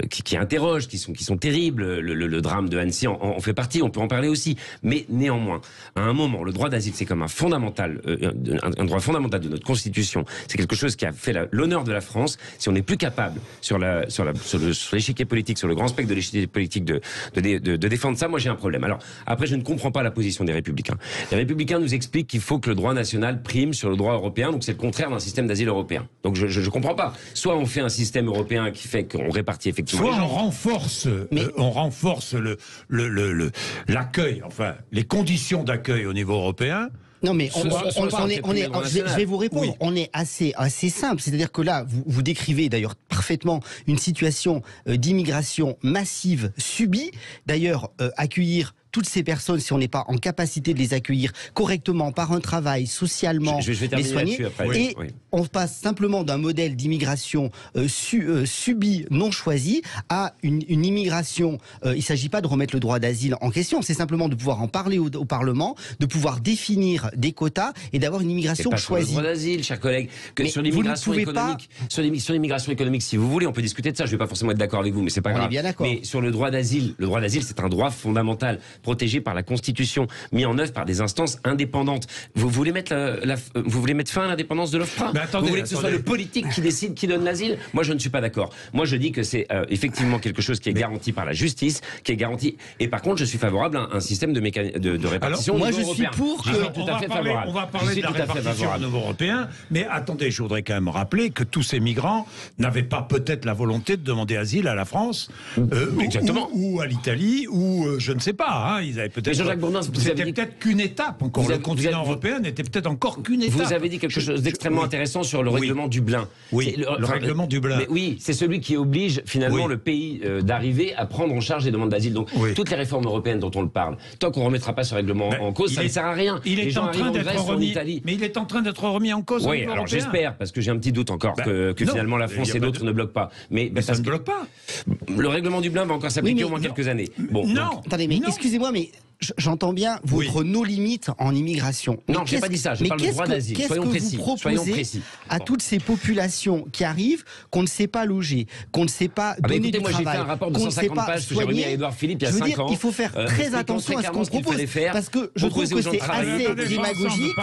qui interrogent, qui sont terribles, le drame de Annecy en fait partie, on peut en parler aussi. Mais néanmoins, à un moment, le droit d'asile, c'est comme un droit fondamental date de notre Constitution. C'est quelque chose qui a fait l'honneur de la France. Si on n'est plus capable sur l'échiquier politique, sur le grand spectre de l'échiquier politique de défendre ça, moi j'ai un problème. Alors après, je ne comprends pas la position des Républicains. Les Républicains nous expliquent qu'il faut que le droit national prime sur le droit européen, donc c'est le contraire d'un système d'asile européen. Donc je comprends pas. Soit on fait un système européen qui fait qu'on répartit effectivement. Soit on renforce l'accueil, enfin les conditions d'accueil au niveau européen. Non mais je vais vous répondre. Oui. On est assez simple, c'est-à-dire que là, vous décrivez d'ailleurs parfaitement une situation d'immigration massive subie. D'ailleurs, accueillir toutes ces personnes, si on n'est pas en capacité de les accueillir correctement par un travail, socialement, les soigner, et on passe simplement d'un modèle d'immigration subie, non choisie, à une immigration. Il ne s'agit pas de remettre le droit d'asile en question, c'est simplement de pouvoir en parler au Parlement, de pouvoir définir des quotas et d'avoir une immigration choisie. Sur le droit d'asile, chers collègues, que sur l'immigration économique, sur l'immigration économique, si vous voulez, on peut discuter de ça. Je ne vais pas forcément être d'accord avec vous, mais c'est pas grave. On est bien d'accord. Mais sur le droit d'asile, c'est un droit fondamental, protégé par la Constitution, mis en œuvre par des instances indépendantes. Vous voulez mettre fin à l'indépendance de l'OFPRA? Vous voulez que ce soit le politique qui décide qui donne l'asile? Moi, je ne suis pas d'accord. Moi, je dis que c'est effectivement quelque chose qui est garanti par la justice, qui est garanti. Et par contre, je suis favorable à un système de répartition. Alors, moi, je suis pour que... On va parler de la répartition au niveau européen, mais attendez, je voudrais quand même rappeler que tous ces migrants n'avaient pas peut-être la volonté de demander asile à la France, ou à l'Italie, ou je ne sais pas. Ils avaient peut-être. Jean-Jacques Bourdin, c'était peut-être qu'une étape encore. Le continent européen n'était peut-être encore qu'une étape. Vous avez dit quelque chose d'extrêmement intéressant sur le règlement Dublin. Oui, le règlement Dublin. Mais oui, c'est celui qui oblige finalement le pays d'arriver à prendre en charge les demandes d'asile. Donc toutes les réformes européennes dont on le parle, tant qu'on ne remettra pas ce règlement en cause, ça ne sert à rien. Il est en train d'être remis. Mais il est en train d'être remis en cause. Oui, alors j'espère, parce que j'ai un petit doute encore que finalement la France et d'autres ne bloquent pas. Mais ça ne bloque pas. Le règlement Dublin va encore s'appliquer au moins quelques années. Attendez, mais excusez-moi, mais j'entends bien votre no-limite en immigration. Non, je n'ai pas dit ça, je parle de droit d'asile. Soyons précis. Soyons précis. À toutes ces populations qui arrivent, qu'on ne sait pas loger, qu'on ne sait pas donner du travail, j'ai fait un rapport de 150 pages que j'ai remis à Édouard Philippe il y a 5 ans. Il faut faire très attention à ce qu'on propose, parce que je trouve que c'est assez démagogique.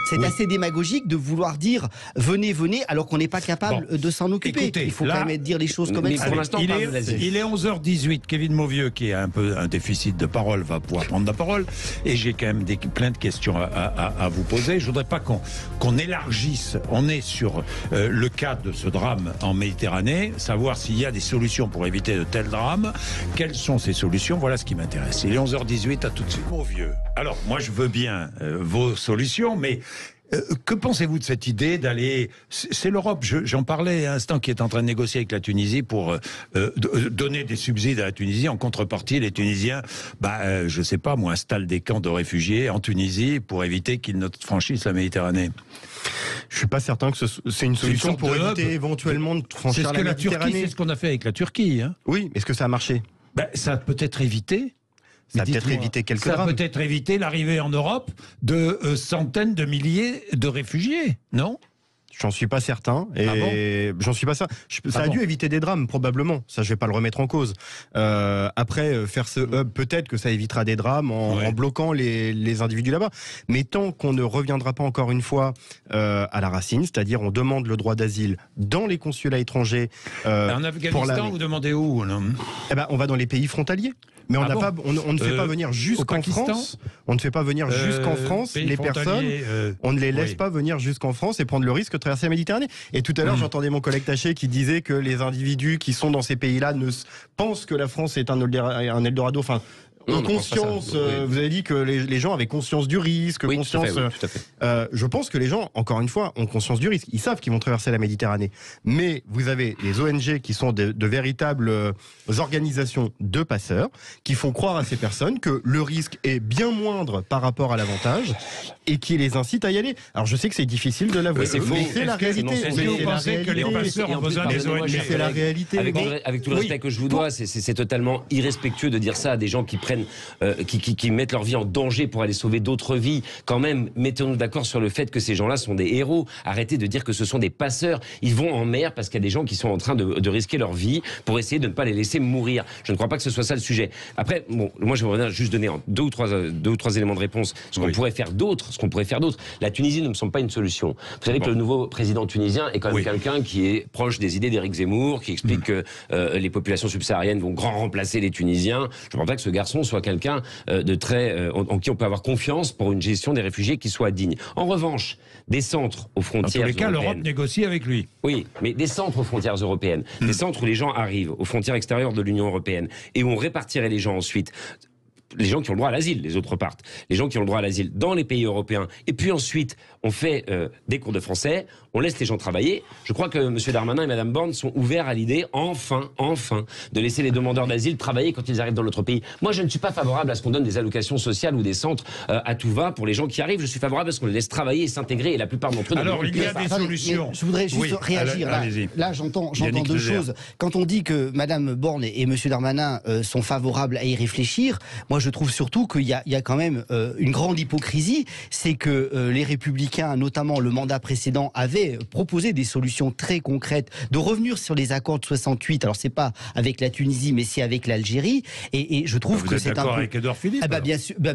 C'est assez démagogique de vouloir dire venez, alors qu'on n'est pas capable de s'en occuper. Écoutez, il faut quand même dire les choses comme elles sont. Pour l'instant, il est 11h18. Kevin Mauvieux, qui a un peu un déficit de parole, va pouvoir prendre la parole. Et j'ai quand même plein de questions à vous poser. Je voudrais pas qu'on élargisse. On est sur le cas de ce drame en Méditerranée, savoir s'il y a des solutions pour éviter de tels drames. Quelles sont ces solutions? Voilà ce qui m'intéresse. Il est 11h18, à tout de suite. Mauvieux. Alors, moi, je veux bien vos solutions, mais que pensez-vous de cette idée d'aller... C'est l'Europe, j'en parlais à l'instant, qui est en train de négocier avec la Tunisie pour donner des subsides à la Tunisie. En contrepartie, les Tunisiens, je sais pas, moi, installent des camps de réfugiés en Tunisie pour éviter qu'ils ne franchissent la Méditerranée. Je suis pas certain que c'est une solution pour éviter éventuellement de franchir la Méditerranée. C'est ce qu'on a fait avec la Turquie. Oui, est-ce que ça a marché? Ça a peut-être évité. Ça a peut-être évité quelques drames. Ça a peut-être évité l'arrivée en Europe de centaines de milliers de réfugiés, non? J'en suis pas certain. Et j'en suis pas ça. Ça a dû éviter des drames, probablement. Ça, je vais pas le remettre en cause. Après, faire ce hub, peut-être que ça évitera des drames en bloquant les individus là-bas. Mais tant qu'on ne reviendra pas encore une fois à la racine, c'est-à-dire on demande le droit d'asile dans les consulats étrangers. En Afghanistan, vous demandez où? On va dans les pays frontaliers. Mais on ne fait pas venir jusqu'en France. On ne fait pas venir jusqu'en France les personnes. On ne les laisse pas venir jusqu'en France et prendre le risque de traverser la Méditerranée. Et tout à l'heure, j'entendais mon collègue Taché qui disait que les individus qui sont dans ces pays-là pensent que la France est un Eldorado. Enfin, conscience. Vous avez dit que les gens avaient conscience du risque, conscience. Tout à fait. Je pense que les gens, encore une fois, ont conscience du risque. Ils savent qu'ils vont traverser la Méditerranée. Mais vous avez les ONG qui sont de véritables organisations de passeurs qui font croire à ces personnes que le risque est bien moindre par rapport à l'avantage et qui les incitent à y aller. Alors je sais que c'est difficile de l'avouer, mais c'est la réalité. Est-ce que vous pensez que les passeurs ont besoin des ONG? C'est la réalité. Avec tout le respect que je vous dois, c'est totalement irrespectueux de dire ça à des gens qui qui mettent leur vie en danger pour aller sauver d'autres vies. Quand même, mettons-nous d'accord sur le fait que ces gens-là sont des héros. Arrêtez de dire que ce sont des passeurs. Ils vont en mer parce qu'il y a des gens qui sont en train de risquer leur vie pour essayer de ne pas les laisser mourir. Je ne crois pas que ce soit ça le sujet. Après, bon, moi je voudrais juste donner deux ou trois éléments de réponse. Ce qu'on pourrait faire d'autre. La Tunisie ne me semble pas une solution. Vous savez que le nouveau président tunisien est quand même quelqu'un qui est proche des idées d'Éric Zemmour, qui explique que les populations subsahariennes vont grand remplacer les Tunisiens. Je ne pense pas que ce garçon soit quelqu'un de très en qui on peut avoir confiance pour une gestion des réfugiés qui soit digne. En revanche, des centres aux frontières européennes. En tous les cas, l'Europe négocie avec lui. Oui, mais des centres aux frontières européennes, des centres où les gens arrivent aux frontières extérieures de l'Union européenne et où on répartirait les gens ensuite. Les gens qui ont le droit à l'asile, les autres partent. Les gens qui ont le droit à l'asile dans les pays européens. Et puis ensuite, on fait des cours de français, on laisse les gens travailler. Je crois que M. Darmanin et Mme Borne sont ouverts à l'idée, enfin, de laisser les demandeurs d'asile travailler quand ils arrivent dans notre pays. Moi, je ne suis pas favorable à ce qu'on donne des allocations sociales ou des centres à tout va pour les gens qui arrivent. Je suis favorable à ce qu'on les laisse travailler et s'intégrer. Et la plupart d'entre eux... Alors, il y a des solutions. Je voudrais juste réagir. Là, j'entends deux choses. Quand on dit que Mme Borne et M. Darmanin sont favorables à y réfléchir, moi, je trouve surtout qu'il y a quand même une grande hypocrisie. C'est que les Républicains, notamment le mandat précédent, avaient proposé des solutions très concrètes de revenir sur les accords de 68. Alors, c'est pas avec la Tunisie, mais c'est avec l'Algérie. Et je trouve que c'est un peu... d'accord avec Édouard Philippe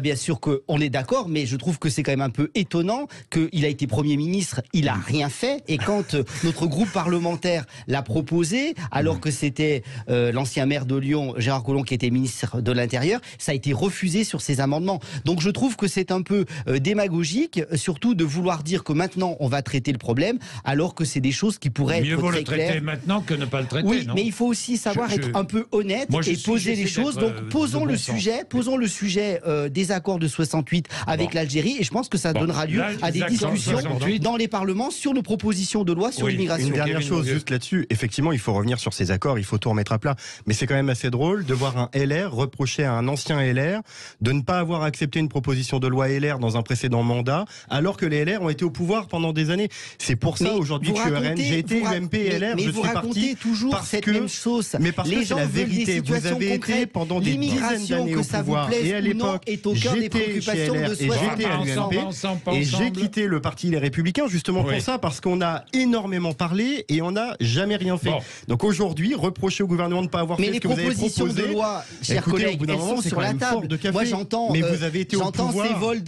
bien sûr qu'on est d'accord, mais je trouve que c'est quand même un peu étonnant qu'il a été Premier ministre, il a rien fait. Et quand notre groupe parlementaire l'a proposé, alors que c'était l'ancien maire de Lyon, Gérard Collomb, qui était ministre de l'Intérieur, ça a été refusé sur ces amendements. Donc je trouve que c'est un peu démagogique, surtout de vouloir dire que maintenant on va traiter le problème, alors que c'est des choses qui pourraient Mieux être vaut très le traiter claires. Maintenant que ne pas le traiter. Oui, non, mais il faut aussi savoir être un peu honnête et poser les choses. Donc posons le sujet des accords de 68 avec l'Algérie, et je pense que ça donnera lieu à des discussions dans les parlements sur nos propositions de loi sur l'immigration. Une dernière chose juste là-dessus, effectivement, il faut revenir sur ces accords, il faut tout remettre à plat. Mais c'est quand même assez drôle de voir un LR reprocher à un ancien LR de ne pas avoir accepté une proposition de loi LR dans un précédent mandat, alors que les LR ont été au pouvoir pendant des années. C'est pour ça aujourd'hui que je suis RN, j'ai été UMP et LR, je suis parti toujours parce cette que, même chose. mais parce que c'est la vérité. Vous avez été pendant des dizaines d'années au pouvoir, et à l'époque, j'étais chez LR et j'étais à l'UMP, et j'ai quitté le parti Les Républicains justement pour ça, parce qu'on a énormément parlé et on n'a jamais rien fait. Donc aujourd'hui, reprocher au gouvernement de ne pas avoir fait ce que vous avez proposé. Mais les propositions de loi, chers collègues, elles sont sur la table. Moi, j'entends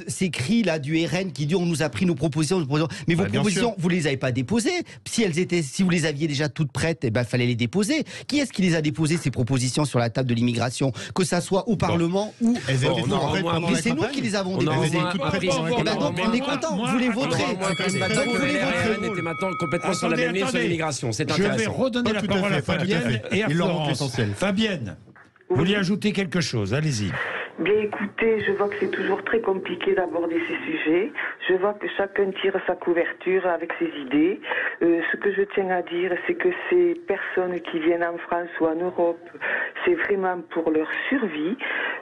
ces cris là du RN qui dit on nous a pris nos propositions. Mais vos propositions, vous les avez pas déposées. Si vous les aviez déjà toutes prêtes, il fallait les déposer. Qui est-ce qui les a déposées, ces propositions sur la table de l'immigration, que ça soit au Parlement ou mais c'est nous qui les avons déposées. On est content. Vous les voterez. Le RN était maintenant complètement sur la même ligne sur l'immigration. C'est intéressant. Je vais redonner la parole à Fabienne et à Florence. Fabienne, vous voulez ajouter quelque chose? Allez-y. Bien écoutez, je vois que c'est toujours très compliqué d'aborder ces sujets. Je vois que chacun tire sa couverture avec ses idées. Ce que je tiens à dire, c'est que ces personnes qui viennent en France ou en Europe, c'est vraiment pour leur survie.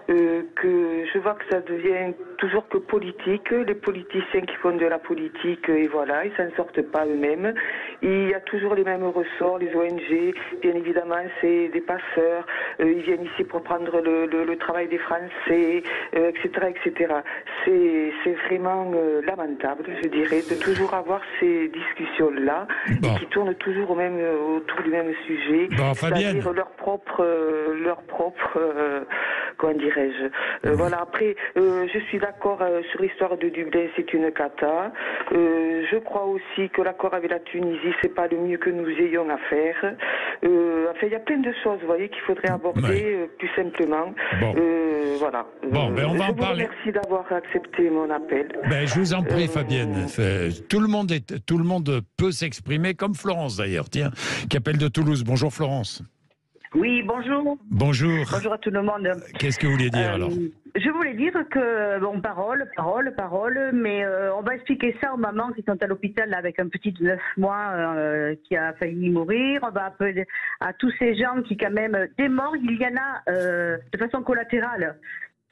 Que je vois que ça devient toujours que politique. Les politiciens qui font de la politique, et voilà, ils s'en sortent pas eux-mêmes. Il y a toujours les mêmes ressorts, les ONG, bien évidemment, c'est des passeurs. Ils viennent ici pour prendre le travail des Français, etc., etc. C'est vraiment lamentable, je dirais, de toujours avoir ces discussions-là qui tournent toujours autour du même sujet, c'est-à-dire leur propre comment dirais-je. Voilà. Après, je suis d'accord sur l'histoire de Dublin, c'est une cata. Je crois aussi que l'accord avec la Tunisie, c'est pas le mieux que nous ayons à faire. Enfin, il y a plein de choses, vous voyez, qu'il faudrait aborder plus simplement. Voilà. On va en parler. Merci d'avoir accepté mon appel. Je vous en prie, Fabienne. Tout le monde peut s'exprimer, comme Florence d'ailleurs, qui appelle de Toulouse. Bonjour Florence. Oui, bonjour. Bonjour. Bonjour à tout le monde. Qu'est-ce que vous vouliez dire alors? Je voulais dire que, parole, mais on va expliquer ça aux mamans qui sont à l'hôpital avec un petit de 9 mois qui a failli mourir. On va appeler à tous ces gens qui, quand même, des morts, il y en a de façon collatérale.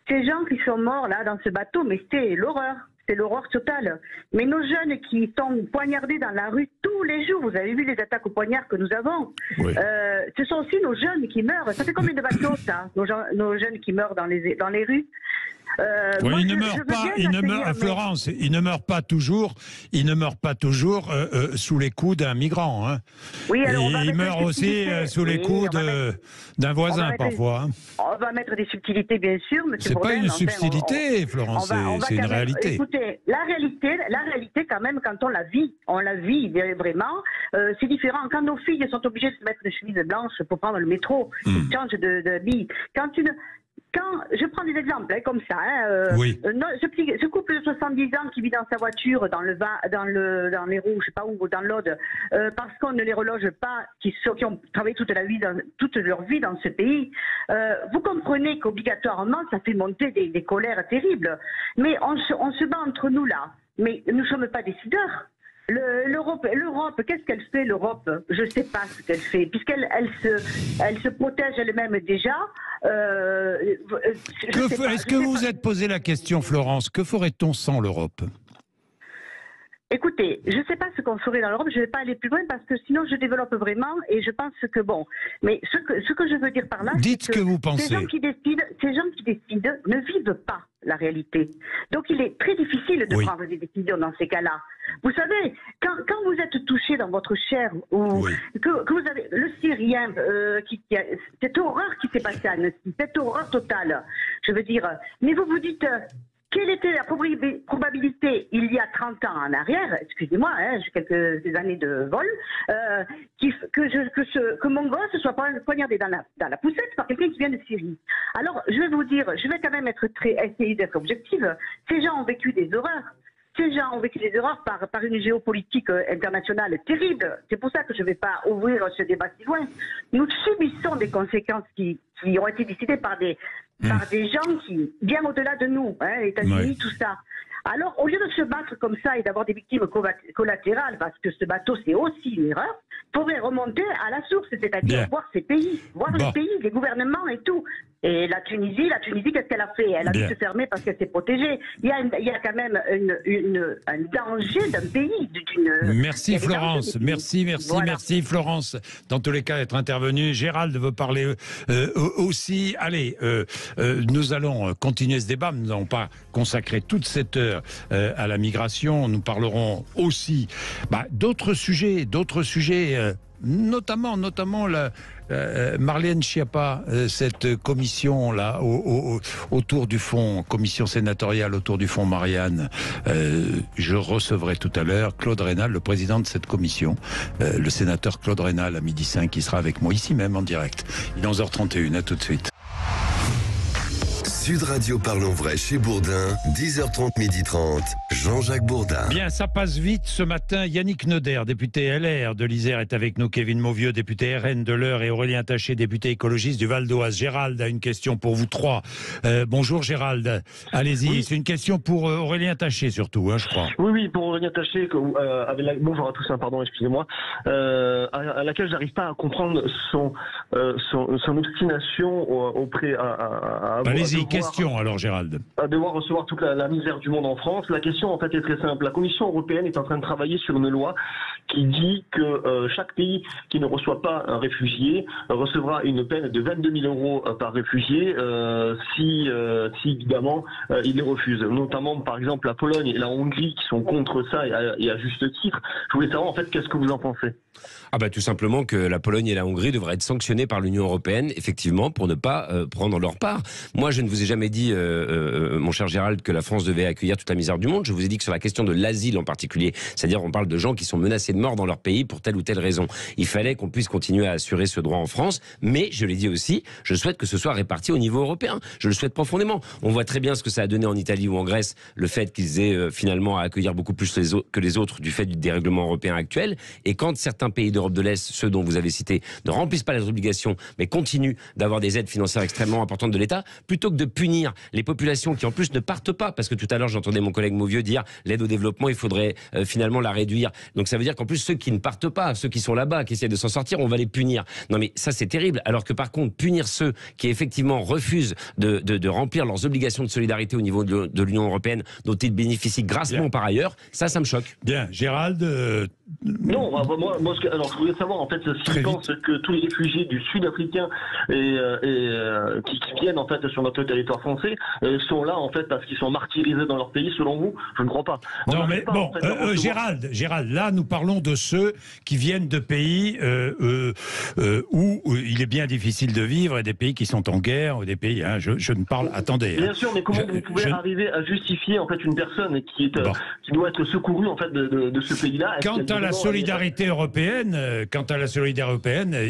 Ces gens qui sont morts là dans ce bateau, mais c'était l'horreur. C'est l'horreur totale. Mais nos jeunes qui sont poignardés dans la rue tous les jours, vous avez vu les attaques au poignard que nous avons, oui. Ce sont aussi nos jeunes qui meurent. Ça fait combien de bateaux, ça, nos jeunes qui meurent dans les rues? Oui, ils ne meurent pas, Florence, ils ne meurent pas toujours, sous les coups d'un migrant. Hein. Oui, alors ils meurent aussi sous les coups d'un voisin parfois. On va mettre des subtilités, bien sûr, monsieur. C'est pas une subtilité, Florence, c'est une réalité. Écoutez, la réalité, quand même, quand on la vit vraiment, c'est différent. Quand nos filles sont obligées de se mettre une chemise blanche pour prendre le métro, ils changent de vie. Quand je prends des exemples comme ça, oui. Ce couple de 70 ans qui vit dans sa voiture dans l'Hérault, je sais pas où, dans l'Aude, parce qu'on ne les reloge pas, qui ont travaillé toute leur vie dans ce pays, vous comprenez qu'obligatoirement ça fait monter des colères terribles. Mais on se bat entre nous là. Mais nous ne sommes pas décideurs. L'Europe, qu'est-ce qu'elle fait, l'Europe? Je ne sais pas ce qu'elle fait, puisqu'elle se protège elle-même déjà. Est-ce que vous vous êtes posé la question, Florence, que ferait-on sans l'Europe? Écoutez, je ne sais pas ce qu'on ferait dans l'Europe, je ne vais pas aller plus loin parce que sinon je développe vraiment et je pense que bon. Mais ce que je veux dire par là, dites ce que vous pensez. Ces gens qui décident ne vivent pas la réalité. Donc il est très difficile de prendre des décisions dans ces cas-là. Vous savez, quand vous êtes touché dans votre chair, ou que vous avez le Syrien, cette horreur qui s'est passée à Annecy, cette horreur totale, je veux dire, mais vous vous dites... Quelle était la probabilité, il y a 30 ans en arrière, excusez-moi, j'ai quelques années de vol, que mon gosse soit poignardé dans la poussette par quelqu'un qui vient de Syrie. Alors, je vais vous dire, je vais quand même essayer d'être objective. Ces gens ont vécu des horreurs. Ces gens ont vécu des erreurs par une géopolitique internationale terrible. C'est pour ça que je ne vais pas ouvrir ce débat si loin. Nous subissons des conséquences qui ont été décidées par des gens qui, bien au-delà de nous, les États-Unis, tout ça. Alors, au lieu de se battre comme ça et d'avoir des victimes collatérales, parce que ce bateau, c'est aussi une erreur, il faudrait remonter à la source, c'est-à-dire voir ces pays, les pays, les gouvernements et tout. Et la Tunisie, qu'est-ce qu'elle a fait? Elle a dû se fermer parce qu'elle s'est protégée. Il y a quand même un danger d'un pays. Merci Florence, merci Florence. Dans tous les cas, être intervenue. Gérald veut parler aussi. Allez, nous allons continuer ce débat. Nous n'allons pas consacrer toute cette heure à la migration. Nous parlerons aussi d'autres sujets, notamment Marlène Schiappa, cette commission là autour du fonds, commission sénatoriale autour du fonds Marianne. Je recevrai tout à l'heure Claude Raynal, le président de cette commission, le sénateur Claude Raynal à 12h05, qui sera avec moi ici même en direct. Il est 11h31, à tout de suite. Sud Radio Parlons Vrai chez Bourdin, 10h30, 12h30, Jean-Jacques Bourdin. Bien, ça passe vite ce matin. Yannick Noder, député LR de l'Isère, est avec nous. Kevin Mauvieux, député RN de l'Eure, et Aurélien Taché, député écologiste du Val d'Oise. Gérald a une question pour vous trois. Bonjour Gérald, allez-y. Oui. C'est une question pour Aurélien Taché surtout, je crois. Oui, pour Aurélien Taché, bonjour à tous, pardon, excusez-moi, à laquelle j'arrive pas à comprendre son obstination auprès allez-y. Question alors, Gérald. À devoir recevoir toute la misère du monde en France. La question en fait est très simple. La Commission européenne est en train de travailler sur une loi qui dit que chaque pays qui ne reçoit pas un réfugié recevra une peine de 22 000 euros par réfugié si évidemment il les refuse. Notamment par exemple la Pologne et la Hongrie qui sont contre ça et à juste titre. Je voulais savoir en fait qu'est-ce que vous en pensez. Tout simplement que la Pologne et la Hongrie devraient être sanctionnées par l'Union européenne, effectivement, pour ne pas prendre leur part. Moi, je ne vous ai jamais dit, mon cher Gérald, que la France devait accueillir toute la misère du monde. Je vous ai dit que sur la question de l'asile en particulier, c'est-à-dire on parle de gens qui sont menacés de mort dans leur pays pour telle ou telle raison. Il fallait qu'on puisse continuer à assurer ce droit en France, mais je l'ai dit aussi, je souhaite que ce soit réparti au niveau européen. Je le souhaite profondément. On voit très bien ce que ça a donné en Italie ou en Grèce, le fait qu'ils aient finalement à accueillir beaucoup plus que les autres du fait du dérèglement européen actuel. Et quand certains pays d'Europe de l'Est, ceux dont vous avez cité, ne remplissent pas leurs obligations, mais continuent d'avoir des aides financières extrêmement importantes de l'État, plutôt que de punir les populations qui en plus ne partent pas, parce que tout à l'heure j'entendais mon collègue Mauvieux dire l'aide au développement, il faudrait finalement la réduire. Donc ça veut dire qu'en plus plus, ceux qui ne partent pas, ceux qui sont là-bas, qui essaient de s'en sortir, on va les punir. Non mais ça c'est terrible. Alors que par contre, punir ceux qui effectivement refusent de remplir leurs obligations de solidarité au niveau de l'Union européenne, dont ils bénéficient grassement par ailleurs, ça me choque. Bien, Gérald. Non, moi, alors je voulais savoir en fait s'ils pensent que tous les réfugiés du Sud-Africain qui viennent en fait sur notre territoire français sont là en fait parce qu'ils sont martyrisés dans leur pays. Selon vous, je ne crois pas. Non mais bon, Gérald, là nous parlons de ceux qui viennent de pays où il est bien difficile de vivre et des pays qui sont en guerre, ou des pays. Hein, je ne parle. Attendez. Bien sûr, mais comment vous pouvez arriver à justifier en fait une personne qui doit être secourue en fait de ce pays-là? Quant à la solidarité européenne,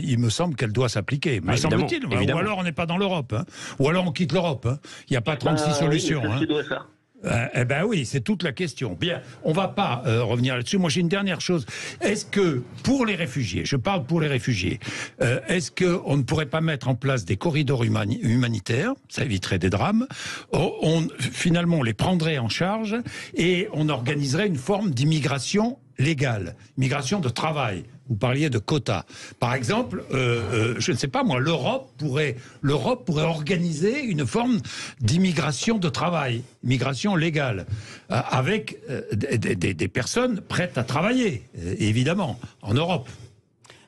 il me semble qu'elle doit s'appliquer. Me semble-t-il. Ou alors on n'est pas dans l'Europe, hein. Ou alors on quitte l'Europe. Hein. Il n'y a pas 36 solutions. Oui, c'est ce qu'il doit faire. Eh ben oui, c'est toute la question. Bien, on va pas revenir là-dessus. Moi, j'ai une dernière chose. Est-ce que pour les réfugiés, je parle pour les réfugiés, est-ce qu'on ne pourrait pas mettre en place des corridors humanitaires? Ça éviterait des drames. Finalement, on les prendrait en charge et on organiserait une forme d'immigration légale, migration de travail. Vous parliez de quotas. Par exemple, je ne sais pas moi, l'Europe pourrait organiser une forme d'immigration de travail, migration légale, avec des personnes prêtes à travailler, évidemment, en Europe.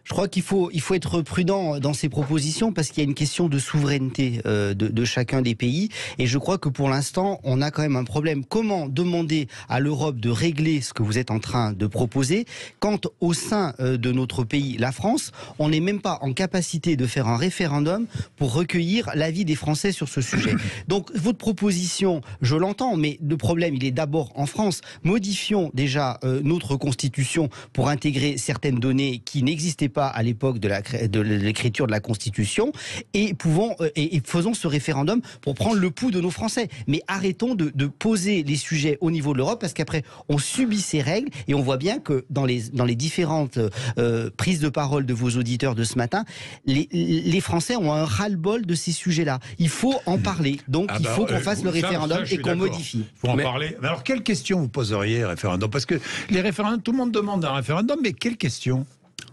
Je crois qu'il faut être prudent dans ces propositions parce qu'il y a une question de souveraineté de chacun des pays. Et je crois que pour l'instant, on a quand même un problème. Comment demander à l'Europe de régler ce que vous êtes en train de proposer quand au sein de notre pays, la France, on n'est même pas en capacité de faire un référendum pour recueillir l'avis des Français sur ce sujet. Donc votre proposition, je l'entends, mais le problème, il est d'abord en France. Modifions déjà notre constitution pour intégrer certaines données qui n'existaient pas à l'époque de l'écriture de la Constitution et faisons ce référendum pour prendre le pouls de nos Français. Mais arrêtons de poser les sujets au niveau de l'Europe parce qu'après on subit ces règles et on voit bien que dans les différentes prises de parole de vos auditeurs de ce matin, les Français ont un ras-le-bol de ces sujets-là. Il faut en parler. Donc il faut qu'on fasse le référendum et qu'on modifie. Il faut en parler. Mais alors quelle question vous poseriez référendum? Parce que les référendums, tout le monde demande un référendum, mais quelle question?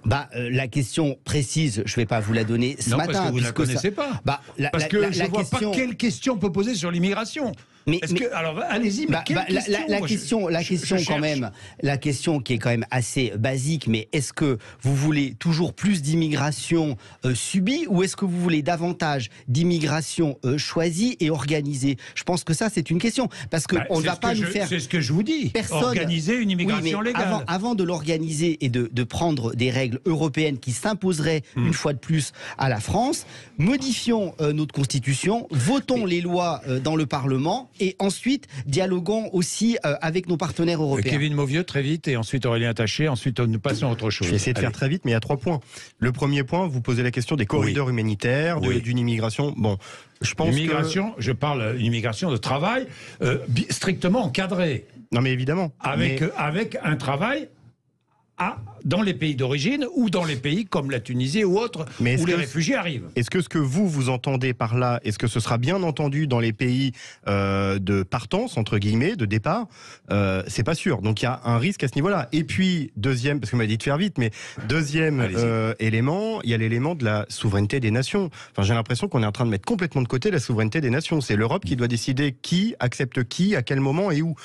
La question précise, je ne vais pas vous la donner ce matin. Parce que vous ne la connaissez pas. Parce que je ne vois pas quelle question on peut poser sur l'immigration. Alors allez-y, mais quelle question? La question qui est quand même assez basique, mais est-ce que vous voulez toujours plus d'immigration subie ou est-ce que vous voulez davantage d'immigration choisie et organisée? Je pense que ça c'est une question parce que on ne va pas nous faire. C'est ce que je vous dis. Organiser une immigration légale. Avant de l'organiser et de prendre des règles européennes qui s'imposeraient une fois de plus à la France, modifions notre constitution, votons les lois dans le Parlement. Et ensuite, dialoguons aussi avec nos partenaires européens. Kevin Mauvieux, très vite, et ensuite Aurélien Taché, ensuite nous passons à autre chose. Je vais essayer de faire très vite, mais il y a 3 points. Le premier point, vous posez la question des corridors humanitaires, d'une immigration. Bon, je pense je parle d'une immigration de travail strictement encadrée. Non, mais évidemment. Avec un travail dans les pays d'origine ou dans les pays comme la Tunisie ou autres où les réfugiés arrivent. Est-ce que ce que vous entendez par là, est-ce que ce sera bien entendu dans les pays de partance, entre guillemets, de départ? C'est pas sûr. Donc il y a un risque à ce niveau-là. Et puis, deuxième, parce que vous m'avez dit de faire vite, mais deuxième élément, il y a l'élément de la souveraineté des nations. Enfin, j'ai l'impression qu'on est en train de mettre complètement de côté la souveraineté des nations. C'est l'Europe qui doit décider qui accepte qui, à quel moment et où.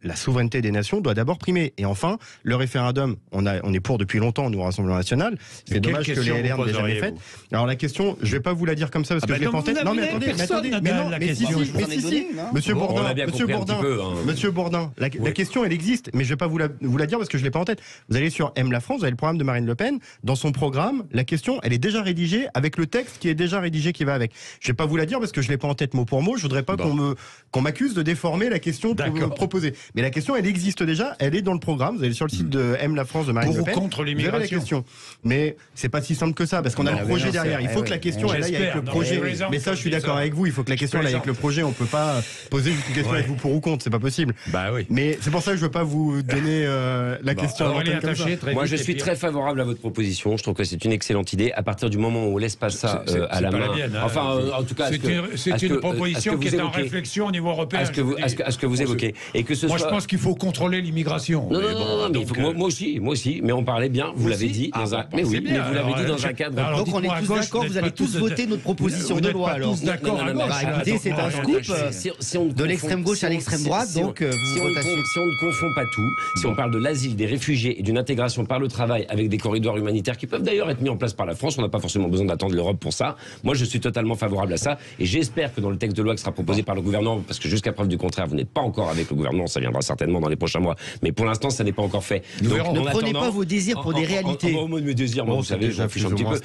La souveraineté des nations doit d'abord primer. Et enfin, le référendum, on est pour depuis longtemps, nous, au Rassemblement National. C'est dommage que les LR n'aient jamais fait. Alors la question, je ne vais pas vous la dire comme ça parce que je l'ai pas en tête. Non, mais attendez, Monsieur Bourdin, la question, elle existe, mais je ne vais pas vous la dire parce que je ne l'ai pas en tête. Vous allez sur M la France, vous avez le programme de Marine Le Pen. Dans son programme, la question, elle est déjà rédigée avec le texte qui est déjà rédigé qui va avec. Je ne vais pas vous la dire parce que je ne l'ai pas en tête mot pour mot. Je ne voudrais pas qu'on m'accuse de déformer la question proposée. Mais la question, elle existe déjà, elle est dans le programme. Vous allez sur le site de M la France de Marine Le Pen. Pour ou contre l'immigration. Vous avez la question. Mais c'est pas si simple que ça, parce qu'on a le projet derrière. Il faut que la question elle aille avec le projet. Mais ça, je suis d'accord avec vous. Il faut que la question aille avec le projet. On peut pas poser une question avec vous pour ou contre. C'est pas possible. Mais c'est pour ça que je veux pas vous donner la question. Moi, je suis très favorable à votre proposition. Je trouve que c'est une excellente idée. À partir du moment où on laisse pas ça à la main. Enfin, en tout cas, c'est une proposition qui est en réflexion au niveau européen. À ce que vous évoquez. Et que ce soit Moi, je pense qu'il faut contrôler l'immigration. Non, moi aussi. Mais on parlait bien, vous l'avez dit. Mais vous l'avez dit dans un cadre. Donc on est tous d'accord, vous allez tous voter notre proposition de loi alors. Écoutez, c'est un scoop de l'extrême gauche à l'extrême droite, donc si on ne confond pas tout, si on parle de l'asile, des réfugiés et d'une intégration par le travail avec des corridors humanitaires qui peuvent d'ailleurs être mis en place par la France, on n'a pas forcément besoin d'attendre l'Europe pour ça. Moi, je suis totalement favorable à ça et j'espère que dans le texte de loi qui sera proposé par le gouvernement, parce que jusqu'à preuve du contraire, vous n'êtes pas encore avec le gouvernement, ça viendra certainement dans les prochains mois, mais pour l'instant, ça n'est pas encore fait. Donc, ne prenez pas vos désirs pour des réalités. Au mot de mes désirs, moi, vous savez, j'en fiche un petit peu.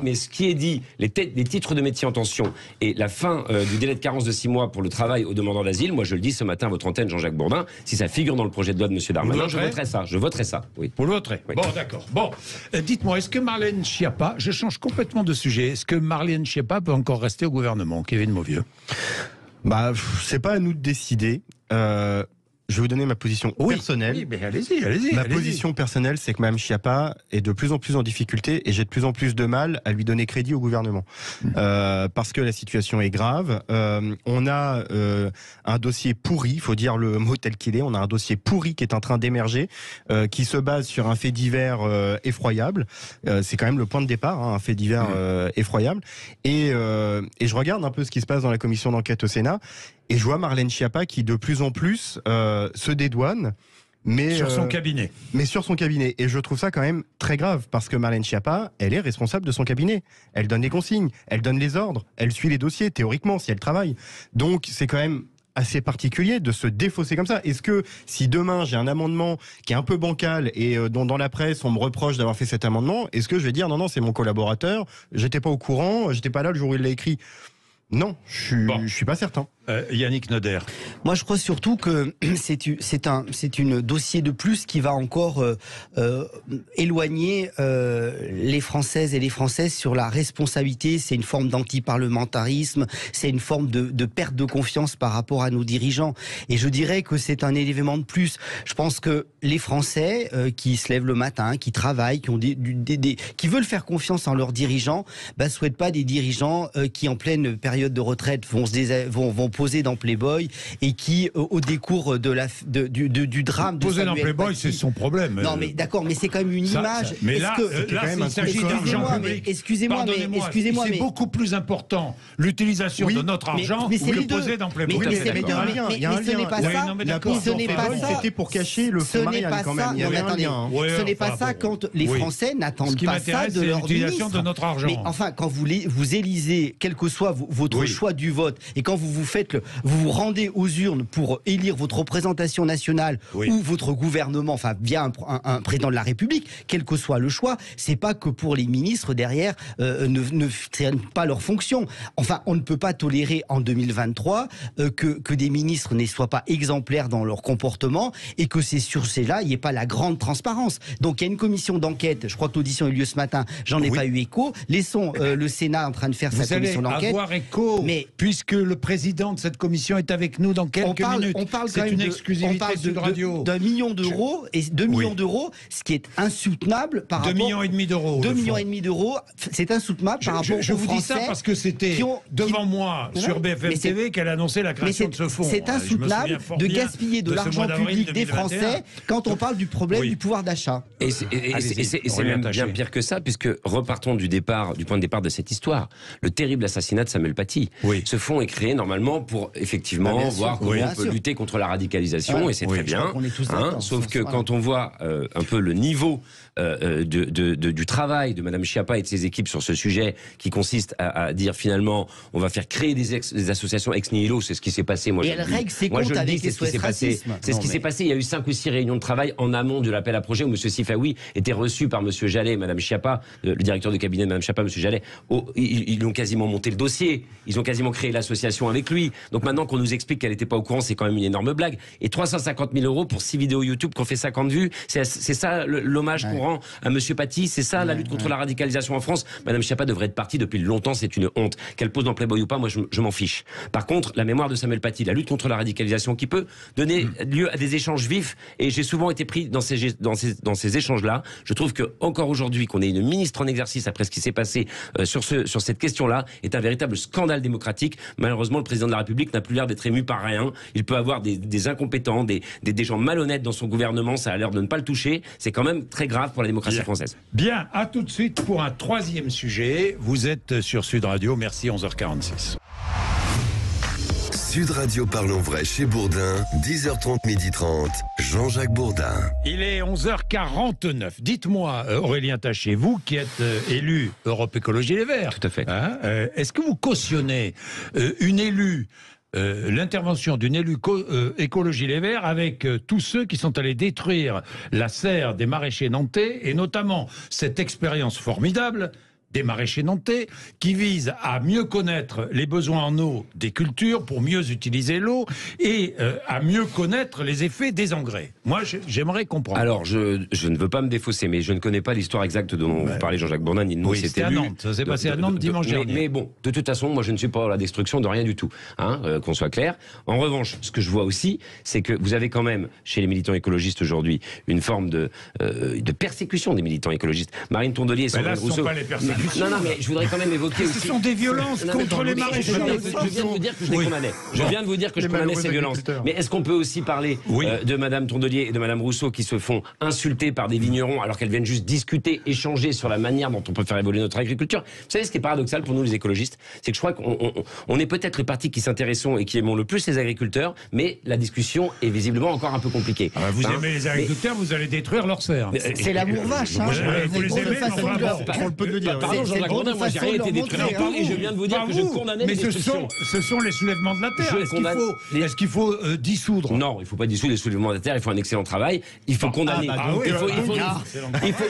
Mais ce qui est dit, les titres de métier en tension et la fin du délai de carence de 6 mois pour le travail aux demandeurs d'asile, moi, je le dis ce matin à votre antenne, Jean-Jacques Bourdin, si ça figure dans le projet de loi de M. Darmanin, je voterai ça. Oui. Vous le voterez. Oui. Bon, d'accord. Bon, dites-moi, est-ce que Marlène Schiappa, je change complètement de sujet, est-ce que Marlène Schiappa peut encore rester au gouvernement, Kevin Mauvieux? C'est pas à nous de décider. Je vais vous donner ma position personnelle. Oui, mais allez-y. Ma position personnelle, c'est que Mme Schiappa est de plus en plus en difficulté et j'ai de plus en plus de mal à lui donner crédit au gouvernement. Parce que la situation est grave. On a un dossier pourri, il faut dire le mot tel qu'il est. On a un dossier pourri qui est en train d'émerger, qui se base sur un fait divers effroyable. C'est quand même le point de départ, un fait divers effroyable. Et je regarde un peu ce qui se passe dans la commission d'enquête au Sénat. Et je vois Marlène Schiappa qui de plus en plus se dédouane. Sur son cabinet. Mais sur son cabinet. Et je trouve ça quand même très grave, parce que Marlène Schiappa, elle est responsable de son cabinet. Elle donne les consignes, elle donne les ordres, elle suit les dossiers, théoriquement, si elle travaille. Donc c'est quand même assez particulier de se défausser comme ça. Est-ce que si demain j'ai un amendement qui est un peu bancal et dont dans la presse on me reproche d'avoir fait cet amendement, est-ce que je vais dire non, c'est mon collaborateur, j'étais pas au courant, j'étais pas là le jour où il l'a écrit? Non, je suis pas certain. Yannick Noder. Moi, je crois surtout que c'est une dossier de plus qui va encore éloigner les Françaises et les Français sur la responsabilité. C'est une forme d'antiparlementarisme, c'est une forme de perte de confiance par rapport à nos dirigeants. Et je dirais que c'est un élément de plus. Je pense que les Français qui se lèvent le matin, qui travaillent, qui veulent faire confiance en leurs dirigeants, souhaitent pas des dirigeants qui, en pleine période de retraite, vont poser dans Playboy et qui, au décours du drame... Poser dans Playboy, c'est son problème. Non, mais d'accord, mais c'est quand même une image. Mais là, il s'agit d'argent public. Excusez-moi, c'est beaucoup plus important l'utilisation de notre argent que poser dans Playboy. Mais ce n'est pas ça. Ce n'est pas ça. C'était pour cacher le faux Marianne quand même. Ce n'est pas ça quand les Français n'attendent pas ça de leur ministre. De notre argent. Mais enfin, quand vous élisez, quel que soit votre choix du vote, et quand vous vous rendez aux urnes pour élire votre représentation nationale ou votre gouvernement, enfin via un président de la République, quel que soit le choix, c'est pas que pour les ministres derrière ne tiennent pas leur fonction. Enfin, on ne peut pas tolérer en 2023 que des ministres ne soient pas exemplaires dans leur comportement et que sur cela il n'y ait pas la grande transparence. Donc il y a une commission d'enquête. Je crois que l'audition a eu lieu ce matin. J'en ai pas eu écho. Laissons le Sénat en train de faire sa commission d'enquête. Vous allez avoir écho, puisque le président de cette commission est avec nous dans quelques minutes. C'est une exclusivité Sud Radio. D'1 million d'euros et 2 millions d'euros, ce qui est insoutenable par rapport... 2,5 millions d'euros. 2,5 millions d'euros, c'est insoutenable par rapport aux Français. Je vous dis ça parce que c'était devant moi sur BFM TV qu'elle annonçait la création de ce fonds. C'est insoutenable de gaspiller de l'argent public des Français quand on parle du problème du pouvoir d'achat. Et c'est même bien pire que ça, puisque repartons du point de départ de cette histoire. Le terrible assassinat de Samuel Paty. Ce fonds est créé normalement pour effectivement voir comment on peut lutter contre la radicalisation, et c'est très bien. Sauf que quand on voit un peu le niveau du travail de Mme Schiappa et de ses équipes sur ce sujet, qui consiste à dire finalement on va faire créer des associations ex nihilo, c'est ce qui s'est passé. Et elle règle ses comptes avec les SOS Racisme. C'est ce qui s'est passé. Il y a eu 5 ou 6 réunions de travail en amont de l'appel à projet où M. Sifaoui était reçu par M. Jallet et Mme Schiappa, le directeur de cabinet de Mme Schiappa, M. Jallet. Ils ont quasiment monté le dossier, ils ont quasiment créé l'association avec lui. Donc maintenant qu'on nous explique qu'elle n'était pas au courant, c'est quand même une énorme blague. Et 350 000 € pour 6 vidéos YouTube qui ont fait 50 vues, c'est ça l'hommage qu'on rend à M. Paty, c'est ça la lutte contre la radicalisation en France. Mme Schiappa devrait être partie depuis longtemps, c'est une honte. Qu'elle pose dans Playboy ou pas, moi je m'en fiche. Par contre, la mémoire de Samuel Paty, la lutte contre la radicalisation qui peut donner lieu à des échanges vifs, et j'ai souvent été pris dans ces échanges-là. Je trouve que encore aujourd'hui, qu'on ait une ministre en exercice après ce qui s'est passé sur cette question-là, est un véritable scandale démocratique. Malheureusement, le président de la République n'a plus l'air d'être ému par rien. rien. Il peut avoir des incompétents, des gens malhonnêtes dans son gouvernement. Ça a l'air de ne pas le toucher. C'est quand même très grave pour la démocratie française. Bien, à tout de suite pour un troisième sujet. Vous êtes sur Sud Radio. Merci, 11h46. Sud Radio Parlons Vrai chez Bourdin, 10h30, 12h30, Jean-Jacques Bourdin. Il est 11h49. Dites-moi, Aurélien Taché, vous qui êtes élu Europe Écologie Les Verts. Tout à fait. Hein, est-ce que vous cautionnez une élue l'intervention d'une élue Écologie Les Verts avec tous ceux qui sont allés détruire la serre des maraîchers nantais et notamment cette expérience formidable des maraîchers nantais qui vise à mieux connaître les besoins en eau des cultures pour mieux utiliser l'eau et à mieux connaître les effets des engrais. Moi, j'aimerais comprendre. Alors, je ne veux pas me défausser, mais je ne connais pas l'histoire exacte dont vous parlez, Jean-Jacques Bourdin, ni de nous. Oui, c'était à Nantes. Ça s'est passé à Nantes dimanche dernier. Mais bon, de toute façon, moi, je ne suis pas à la destruction de rien du tout, hein, qu'on soit clair. En revanche, ce que je vois aussi, c'est que vous avez quand même, chez les militants écologistes aujourd'hui, une forme de persécution des militants écologistes. Marine Tourdelier et Sandrine Rousseau... Ce ne sont pas les persécutions. Non, mais je voudrais quand même évoquer aussi... Ce sont des violences contre les maraîchers. Je viens de vous dire que je les condamnais. Je viens de vous dire que je condamnais ces violences. Mais est-ce qu'on peut aussi parler de Madame Tourdelier et de Madame Rousseau qui se font insulter par des vignerons alors qu'elles viennent juste discuter, échanger sur la manière dont on peut faire évoluer notre agriculture? Vous savez ce qui est paradoxal pour nous les écologistes, c'est que je crois qu'on est peut-être les partis qui s'intéressons et qui aimons le plus les agriculteurs, mais la discussion est visiblement encore un peu compliquée. Vous aimez les agriculteurs, vous allez détruire leurs serres. C'est l'amour vache. Vous les aimez, on peut le dire. Pardon, Jean-Jacques Bourdin, moi j'ai rien été détruire et je viens de vous dire que je condamnais les destructions. Ce sont les soulèvements de la terre. Est-ce qu'il faut dissoudre? Non, il ne faut pas dissoudre les soulèvements de la terre, il faut un excellent travail. Il faut condamner.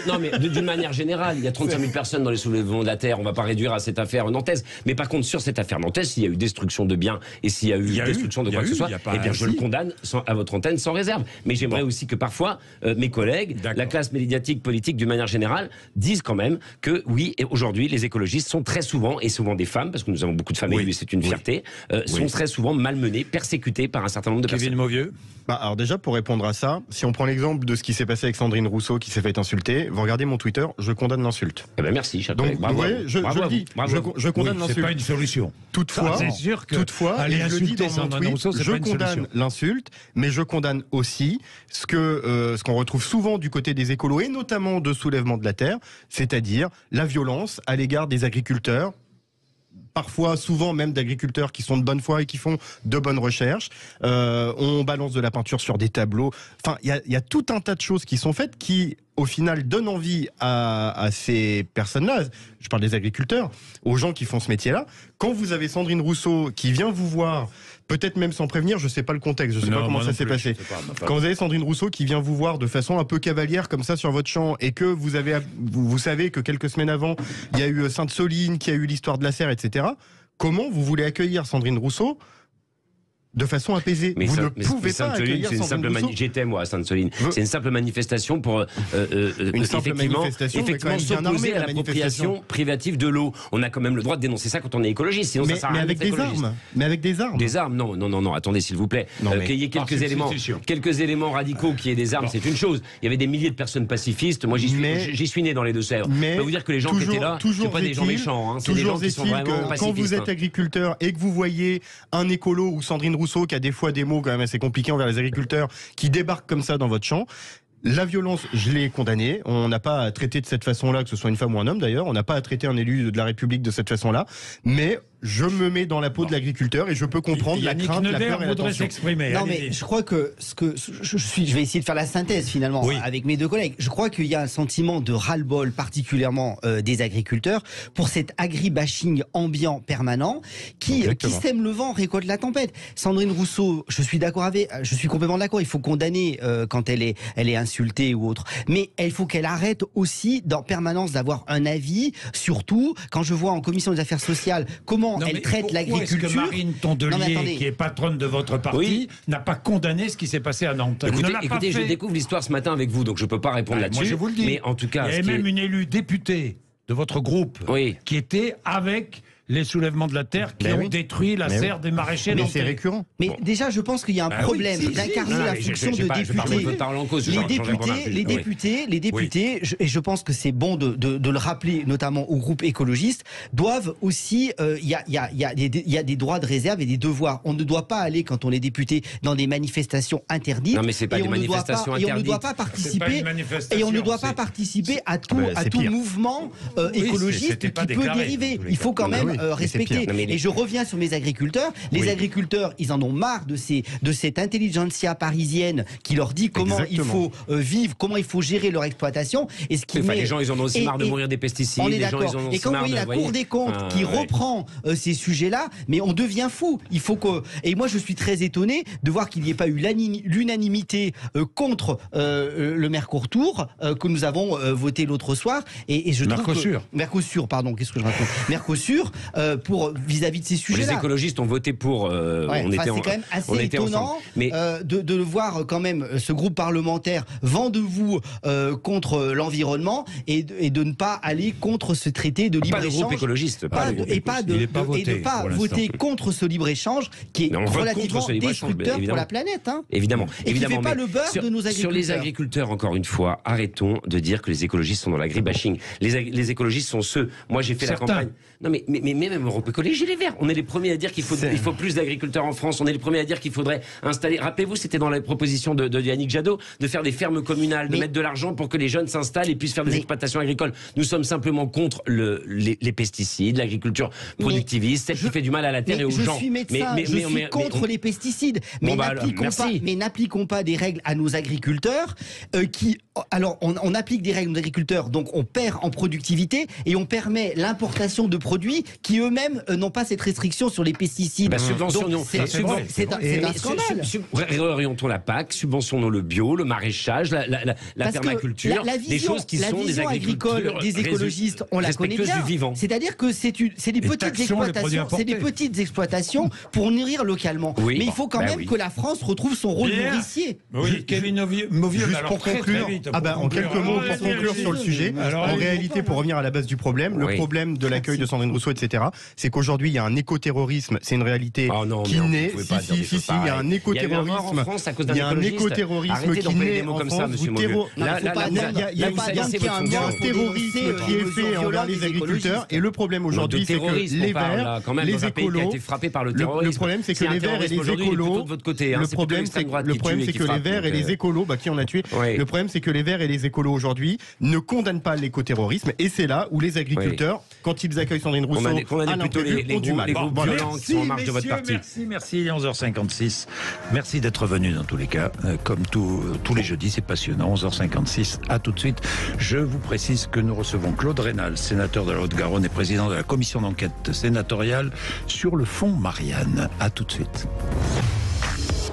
Non, mais d'une manière générale, il y a 35 000 personnes dans les soulèvements de la terre, on ne va pas réduire à cette affaire nantaise. Mais par contre, sur cette affaire nantaise, s'il y a eu destruction de biens et s'il y a eu destruction de quoi que ce soit, eh bien je le condamne à votre antenne sans réserve. Mais j'aimerais aussi que parfois, mes collègues, la classe médiatique, politique d'une manière générale, disent quand même que oui, et aujourd'hui, les écologistes sont très souvent, et souvent des femmes, parce que nous avons beaucoup de femmes élues et c'est une fierté, sont très souvent malmenées, persécutées par un certain nombre de personnes. Kevin Mauvieux. Alors déjà, pour répondre à ça, si on prend l'exemple de ce qui s'est passé avec Sandrine Rousseau qui s'est fait insulter, vous regardez mon Twitter, je condamne l'insulte. Eh ben merci, cher Donc, collègue. Bravo. Je condamne l'insulte. C'est pas une solution. Toutefois, c'est sûr que aller insulter Sandrine Rousseau, je condamne l'insulte, mais je condamne aussi ce qu'on retrouve souvent du côté des écolos et notamment de Soulèvement de la Terre, c'est-à-dire la violence à l'égard des agriculteurs. Parfois, souvent même d'agriculteurs qui sont de bonne foi et qui font de bonnes recherches. On balance de la peinture sur des tableaux. Enfin, il y a tout un tas de choses qui sont faites qui, au final, donnent envie à ces personnes-là, je parle des agriculteurs, aux gens qui font ce métier-là. Quand vous avez Sandrine Rousseau qui vient vous voir, peut-être même sans prévenir, je ne sais pas le contexte, je ne sais pas comment ça s'est passé. Quand vous avez Sandrine Rousseau qui vient vous voir de façon un peu cavalière comme ça sur votre champ et que vous savez que quelques semaines avant, il y a eu Sainte-Soline, qui a eu l'histoire de la serre, etc. Comment vous voulez accueillir Sandrine Rousseau de façon apaisée? Mais vous ne pouvez pas accueillir Sandrine Rousseau. J'étais moi à Sainte-Soline. C'est une simple manifestation pour effectivement s'opposer à l'appropriation privative de l'eau. On a quand même le droit de dénoncer ça quand on est écologiste. Sinon ça sert à rien avec des armes. Mais avec des armes. Des armes, non. Attendez, s'il vous plaît. Qu'il y ait quelques éléments radicaux qui aient des armes, c'est une chose. Il y avait des milliers de personnes pacifistes. Moi, j'y suis né dans les Deux-Sèvres. Je peux vous dire que les gens qui étaient là, c'est pas des gens méchants. C'est des gens qui sont vraiment pacifistes. Quand vous êtes agriculteur et que vous voyez un écolo ou Sandrine Rousseau qui a des fois des mots quand même assez compliqués envers les agriculteurs qui débarquent comme ça dans votre champ. La violence, je l'ai condamnée. On n'a pas à traiter de cette façon-là, que ce soit une femme ou un homme d'ailleurs. On n'a pas à traiter un élu de la République de cette façon-là. Mais je me mets dans la peau de l'agriculteur et je peux comprendre la crainte, la peur et la tension. Non, mais je crois que je vais essayer de faire la synthèse finalement avec mes deux collègues. Je crois qu'il y a un sentiment de ras-le-bol particulièrement des agriculteurs pour cet agribashing ambiant permanent qui sème le vent, récolte la tempête. Sandrine Rousseau, je suis complètement d'accord. Il faut condamner quand elle est insultée ou autre. Mais il faut qu'elle arrête aussi en permanence d'avoir un avis, surtout quand je vois en commission des affaires sociales comment elle traite l'agriculture. Est-ce que Marine Tondelier, qui est patronne de votre parti, n'a pas condamné ce qui se passait à Nantes? Écoutez, je découvre l'histoire ce matin avec vous, donc je ne peux pas répondre là-dessus. Moi, je vous le dis. Mais en tout cas, il y avait même une élue députée de votre groupe qui était avec les soulèvements de la terre qui ont détruit la serre des maraîchers. Mais c'est récurrent. Mais déjà, je pense qu'il y a un problème d'incarner la fonction de député. Les députés, et je pense que c'est bon de le rappeler, notamment au groupe écologiste, doivent aussi, il y a des droits de réserve et des devoirs. On ne doit pas aller, quand on est député, dans des manifestations interdites. Non, mais c'est pas des manifestations interdites. Et on ne doit pas participer. Et on ne doit pas participer à tout mouvement écologiste qui peut dériver. Il faut quand même respecter. Et je reviens sur mes agriculteurs. Les agriculteurs, ils en ont marre de cette intelligentsia parisienne qui leur dit comment il faut vivre, comment il faut gérer leur exploitation. Et ce qui les gens, ils en ont aussi marre de mourir des pesticides. On est d'accord. Et quand vous voyez la Cour des comptes qui reprend ces sujets-là, mais on devient fou. Il faut que. Et moi, je suis très étonné de voir qu'il n'y ait pas eu l'unanimité contre le Mercosur que nous avons voté l'autre soir. Et je trouve Mercosur, pardon, qu'est-ce que je raconte ? Mercosur pour vis-à-vis de ces sujets-là. Les écologistes ont voté pour. C'est quand même assez étonnant de le voir quand même ce groupe parlementaire vent debout contre l'environnement et de ne pas aller contre ce traité de libre-échange. Pas le groupe écologiste. Et de ne pas voter contre ce libre-échange qui est relativement destructeur pour la planète. Évidemment. Et qui ne fait pas le beurre de nos agriculteurs. Sur les agriculteurs, encore une fois, arrêtons de dire que les écologistes sont dans l'agribashing. Les écologistes sont ceux. Moi, j'ai fait la campagne. Non, mais même Europe Écologie, les Verts, on est les premiers à dire qu'il faut plus d'agriculteurs en France. On est les premiers à dire qu'il faudrait installer. Rappelez-vous, c'était dans la proposition de Yannick Jadot de faire des fermes communales, de mettre de l'argent pour que les jeunes s'installent et puissent faire des exploitations agricoles. Nous sommes simplement contre les pesticides, l'agriculture productiviste, celle qui fait du mal à la terre et aux gens. Je suis médecin, je suis contre les pesticides, mais n'appliquons pas des règles à nos agriculteurs alors on applique des règles aux agriculteurs, donc on perd en productivité et on permet l'importation de produits qui eux-mêmes n'ont pas cette restriction sur les pesticides. Subventionnons. C'est un scandale. Réorientons la PAC, subventionnons le bio, le maraîchage, la permaculture, des choses qui sont des agricoles des écologistes, on la connaît bien. C'est-à-dire que c'est des petites exploitations pour nourrir localement. Mais il faut quand même que la France retrouve son rôle nourricier. Oui, Kevin Mauvieux, juste pour conclure. En quelques mots, pour conclure sur le sujet, en réalité, pour revenir à la base du problème, le problème de l'accueil de Sandrine Rousseau, etc., c'est qu'aujourd'hui, il y a un écoterrorisme, c'est une réalité qui naît. Si, il y a un écoterrorisme. Il y a un écoterrorisme qui naît en France. Il y a un terrorisme qui est fait envers les agriculteurs. Et le problème aujourd'hui, c'est que les Verts, les écolos. Le problème, c'est que les Verts et les écolos. Le problème, c'est que les Verts et les écolos, qui on a tué. Le problème, c'est que les Verts et les écolos aujourd'hui ne condamnent pas l'écoterrorisme, et c'est là où les agriculteurs, quand ils accueillent Sandrine Rousseau, ont du mal. Les groupes violents qui sont en marge de votre parti. Merci, 11h56. Merci d'être venu dans tous les cas. Comme tous les jeudis, c'est passionnant. 11h56, à tout de suite. Je vous précise que nous recevons Claude Raynal, sénateur de la Haute-Garonne et président de la commission d'enquête sénatoriale sur le fonds Marianne. À tout de suite.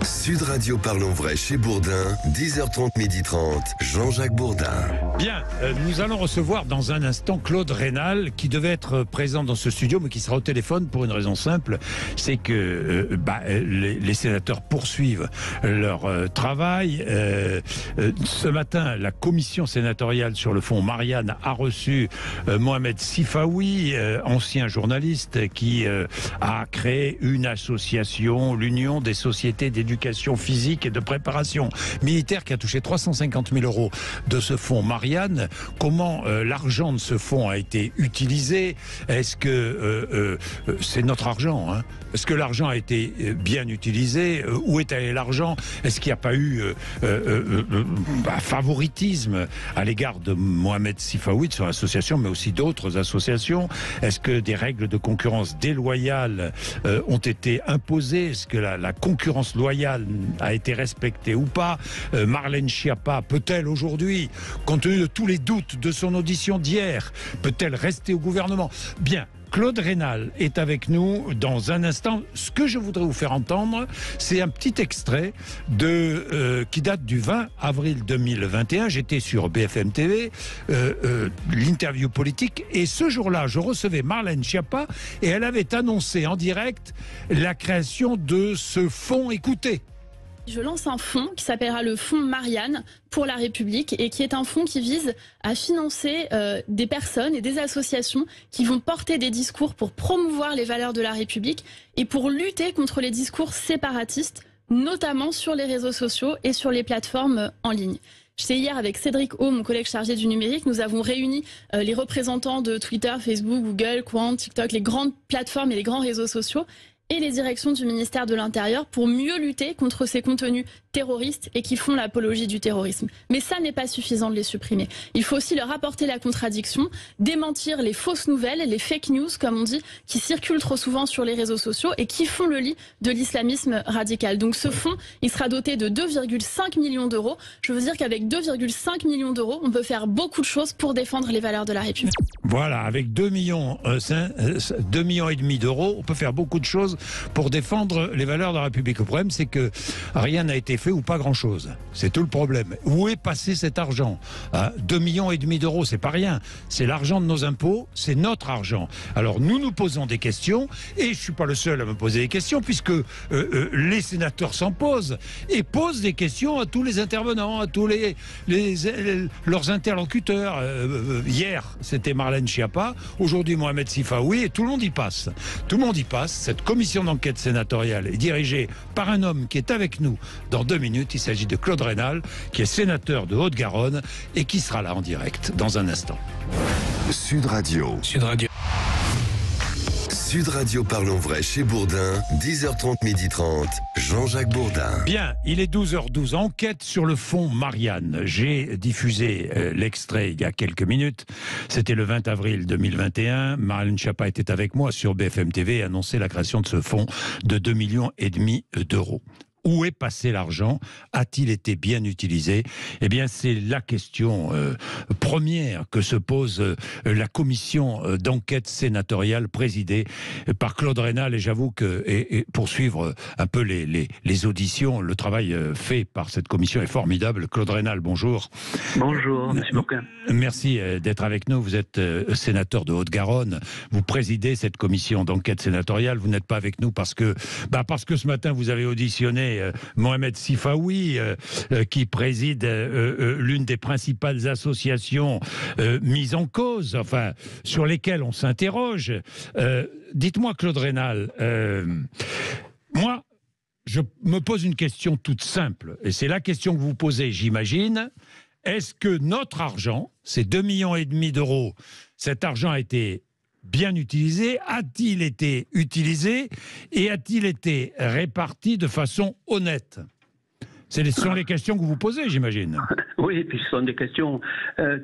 Sud Radio Parlons Vrai chez Bourdin, 10h30, 12h30, Jean-Jacques Bourdin. Bien, nous allons recevoir dans un instant Claude Raynal, qui devait être présent dans ce studio, mais qui sera au téléphone pour une raison simple, c'est que les sénateurs poursuivent leur travail. Ce matin, la commission sénatoriale sur le fonds Marianne a reçu Mohamed Sifaoui, ancien journaliste, qui a créé une association, l'Union des sociétés d'éducation physique et de préparation militaire, qui a touché 350 000 € de ce fonds Marianne. Comment l'argent de ce fonds a été utilisé? Est-ce que c'est notre argent, Est-ce que l'argent a été bien utilisé? Où est allé l'argent? Est-ce qu'il n'y a pas eu favoritisme à l'égard de Mohamed Sifaoui, de son association, mais aussi d'autres associations? Est-ce que des règles de concurrence déloyale ont été imposées? Est-ce que la concurrence loyale a été respectée ou pas? Marlène Schiappa peut-elle aujourd'hui, compte tenu de tous les doutes de son audition d'hier, peut-elle rester au gouvernement? Bien. Claude Raynal est avec nous dans un instant. Ce que je voudrais vous faire entendre, c'est un petit extrait qui date du 20 avril 2021. J'étais sur BFM TV, l'interview politique, et ce jour-là, je recevais Marlène Schiappa et elle avait annoncé en direct la création de ce fonds. Écoutez. Je lance un fonds qui s'appellera le fonds Marianne pour la République et qui est un fonds qui vise à financer des personnes et des associations qui vont porter des discours pour promouvoir les valeurs de la République et pour lutter contre les discours séparatistes, notamment sur les réseaux sociaux et sur les plateformes en ligne. J'étais hier avec Cédric O, mon collègue chargé du numérique. Nous avons réuni les représentants de Twitter, Facebook, Google, Quant, TikTok, les grandes plateformes et les grands réseaux sociaux et les directions du ministère de l'Intérieur pour mieux lutter contre ces contenus terroristes et qui font l'apologie du terrorisme. Mais ça n'est pas suffisant de les supprimer. Il faut aussi leur apporter la contradiction, démentir les fausses nouvelles, les fake news, comme on dit, qui circulent trop souvent sur les réseaux sociaux et qui font le lit de l'islamisme radical. Donc ce fonds, il sera doté de 2,5 millions d'euros. Je veux dire qu'avec 2,5 millions d'euros, on peut faire beaucoup de choses pour défendre les valeurs de la République. Voilà, avec 2,5 millions d'euros, on peut faire beaucoup de choses pour défendre les valeurs de la République. Le problème, c'est que rien n'a été fait ou pas grand-chose. C'est tout le problème. Où est passé cet argent ? 2,5 millions d'euros, c'est pas rien. C'est l'argent de nos impôts, c'est notre argent. Alors nous nous posons des questions, et je suis pas le seul à me poser des questions, puisque les sénateurs s'en posent, et posent des questions à tous les intervenants, à tous leurs interlocuteurs. Hier, c'était Marlène Schiappa, aujourd'hui Mohamed Sifaoui, et tout le monde y passe. Tout le monde y passe. Cette commission d'enquête sénatoriale est dirigée par un homme qui est avec nous dans 2 minutes. Il s'agit de Claude Raynal, qui est sénateur de Haute-Garonne et qui sera là en direct dans un instant. Sud Radio. Sud Radio. Sud Radio Parlons Vrai chez Bourdin, 10h30, 12h30, Jean-Jacques Bourdin. Bien, il est 12h12, enquête sur le fonds Marianne. J'ai diffusé l'extrait il y a quelques minutes. C'était le 20 avril 2021. Marlène Schiappa était avec moi sur BFM TV et annonçait la création de ce fonds de 2,5 millions d'euros. Où est passé l'argent? A-t-il été bien utilisé? Eh bien, c'est la question première que se pose la commission d'enquête sénatoriale présidée par Claude Raynal. Et j'avoue que, et pour suivre un peu les auditions, le travail fait par cette commission est formidable. Claude Raynal, bonjour. Bonjour, monsieur Bourquin. Merci d'être avec nous. Vous êtes sénateur de Haute-Garonne. Vous présidez cette commission d'enquête sénatoriale. Vous n'êtes pas avec nous parce que ce matin, vous avez auditionné Mohamed Sifaoui, qui préside l'une des principales associations mises en cause, enfin, sur lesquelles on s'interroge. Dites-moi, Claude Raynal, moi, je me pose une question toute simple, et c'est la question que vous posez, j'imagine. Est-ce que notre argent, ces 2,5 millions d'euros, cet argent a été bien utilisé? A-t-il été utilisé? Et a-t-il été réparti de façon honnête? Ce sont les questions que vous posez, j'imagine. Oui, et puis ce sont des questions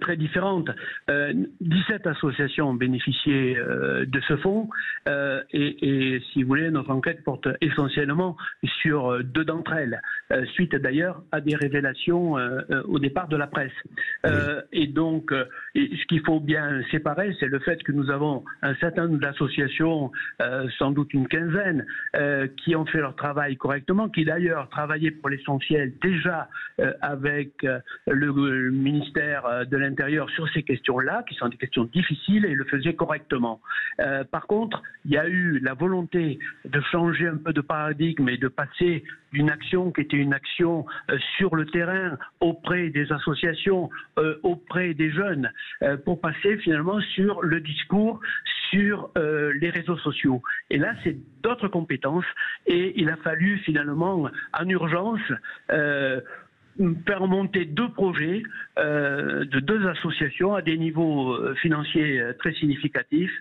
très différentes. 17 associations ont bénéficié de ce fonds et si vous voulez, notre enquête porte essentiellement sur 2 d'entre elles, suite d'ailleurs à des révélations au départ de la presse. Et donc, ce qu'il faut bien séparer, c'est le fait que nous avons un certain nombre d'associations, sans doute une quinzaine, qui ont fait leur travail correctement, qui d'ailleurs travaillaient pour l'essentiel déjà avec le ministère de l'Intérieur sur ces questions-là, qui sont des questions difficiles, et le faisaient correctement. Par contre, il y a eu la volonté de changer un peu de paradigme et de passer d'une action qui était une action sur le terrain, auprès des associations, auprès des jeunes, pour passer finalement sur le discours, sur les réseaux sociaux. Et là, c'est d'autres compétences, et il a fallu finalement, en urgence, faire monter 2 projets de 2 associations à des niveaux financiers très significatifs,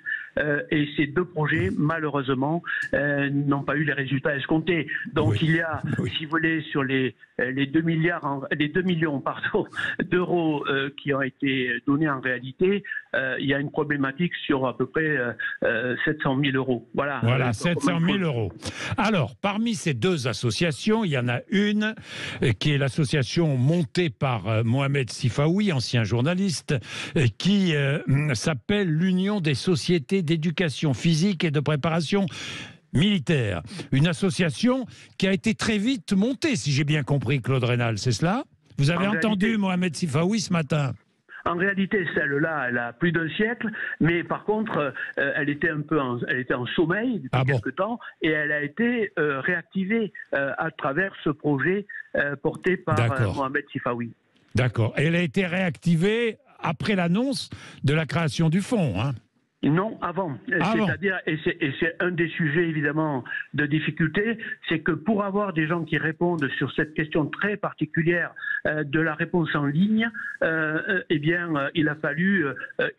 et ces 2 projets, malheureusement, n'ont pas eu les résultats escomptés. Donc il y a, si vous voulez, sur les 2 millions d'euros qui ont été donnés en réalité, il y a une problématique sur à peu près 700 000 euros. Voilà, 700 000 euros. Alors, parmi ces 2 associations, il y en a une qui est l'association montée par Mohamed Sifaoui, ancien journaliste, qui s'appelle l'Union des sociétés d'éducation physique et de préparation militaire. Une association qui a été très vite montée, si j'ai bien compris, Claude Raynal, c'est cela? Vous avez entendu Mohamed Sifaoui ce matin? En réalité, celle-là, elle a plus d'un siècle, mais par contre, elle était en sommeil depuis quelque temps, et elle a été réactivée à travers ce projet porté par Mohamed Sifawi. D'accord. Et elle a été réactivée après l'annonce de la création du fonds, hein? Non, avant. C'est-à-dire, et c'est un des sujets évidemment de difficulté, c'est que pour avoir des gens qui répondent sur cette question très particulière de la réponse en ligne, eh bien, il a fallu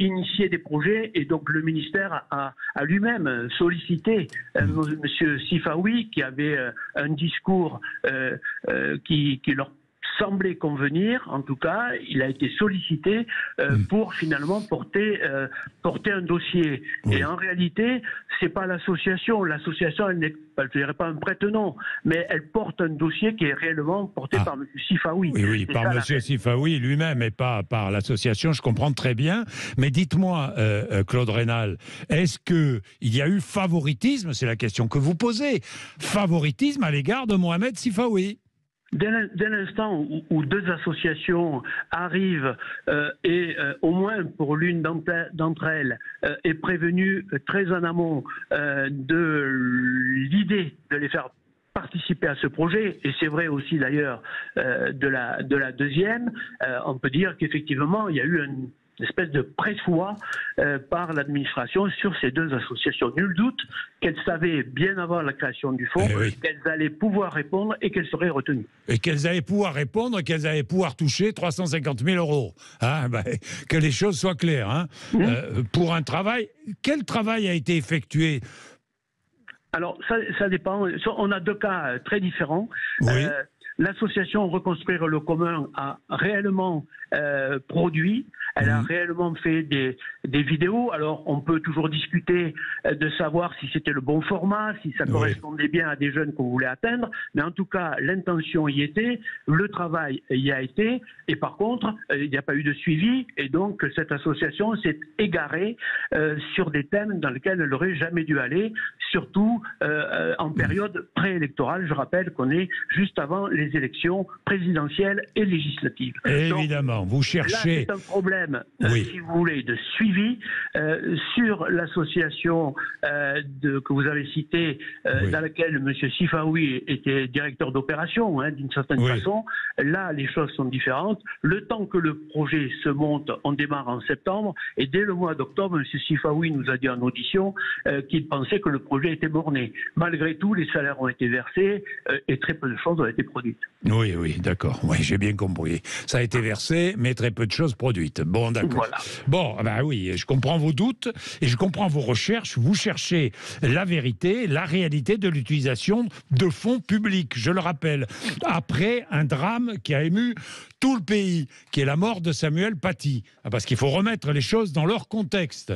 initier des projets, et donc le ministère a lui-même sollicité Monsieur Sifawi, qui avait un discours qui leur semblait convenir. En tout cas, il a été sollicité pour finalement porter un dossier. Et en réalité, c'est pas l'association. L'association, elle n'est, je dirais pas un prête-nom, mais elle porte un dossier qui est réellement porté par M. Sifawi. Oui, par M. Sifawi lui-même et pas par l'association. Je comprends très bien. Mais dites-moi, Claude Raynal, est-ce que il y a eu favoritisme? C'est la question que vous posez. Favoritisme à l'égard de Mohamed Sifawi? Dès l'instant où deux associations arrivent et au moins pour l'une d'entre elles est prévenue très en amont de l'idée de les faire participer à ce projet, et c'est vrai aussi d'ailleurs de la deuxième, on peut dire qu'effectivement il y a eu une espèce de presse-foi par l'administration sur ces deux associations. Nul doute qu'elles savaient bien avant la création du fonds qu'elles allaient pouvoir répondre et qu'elles seraient retenues. Et qu'elles allaient pouvoir répondre, qu'elles allaient pouvoir toucher 350 000 €. Hein, que les choses soient claires. Hein. Pour un travail, quel travail a été effectué? Alors, ça dépend. On a deux cas très différents. L'association Reconstruire le commun a réellement produit, elle a réellement fait des vidéos. Alors on peut toujours discuter de savoir si c'était le bon format, si ça correspondait bien à des jeunes qu'on voulait atteindre, mais en tout cas l'intention y était, le travail y a été, et par contre il n'y a pas eu de suivi, et donc cette association s'est égarée sur des thèmes dans lesquels elle n'aurait jamais dû aller, surtout en période préélectorale. Je rappelle qu'on est juste avant les élections présidentielles et législatives. Évidemment, donc, vous cherchez... Là, c'est un problème, si vous voulez, de suivi sur l'association que vous avez citée, dans laquelle M. Sifawi était directeur d'opération, d'une certaine façon. Là, les choses sont différentes. Le temps que le projet se monte, on démarre en septembre, et dès le mois d'octobre, M. Sifawi nous a dit en audition qu'il pensait que le projet était borné. Malgré tout, les salaires ont été versés et très peu de choses ont été produites. Oui, d'accord. Oui, j'ai bien compris. Ça a été versé, mais très peu de choses produites. Bon, d'accord. Voilà. Bon, oui, je comprends vos doutes et je comprends vos recherches. Vous cherchez la vérité, la réalité de l'utilisation de fonds publics. Je le rappelle, après un drame qui a ému tout le pays, qui est la mort de Samuel Paty. Parce qu'il faut remettre les choses dans leur contexte,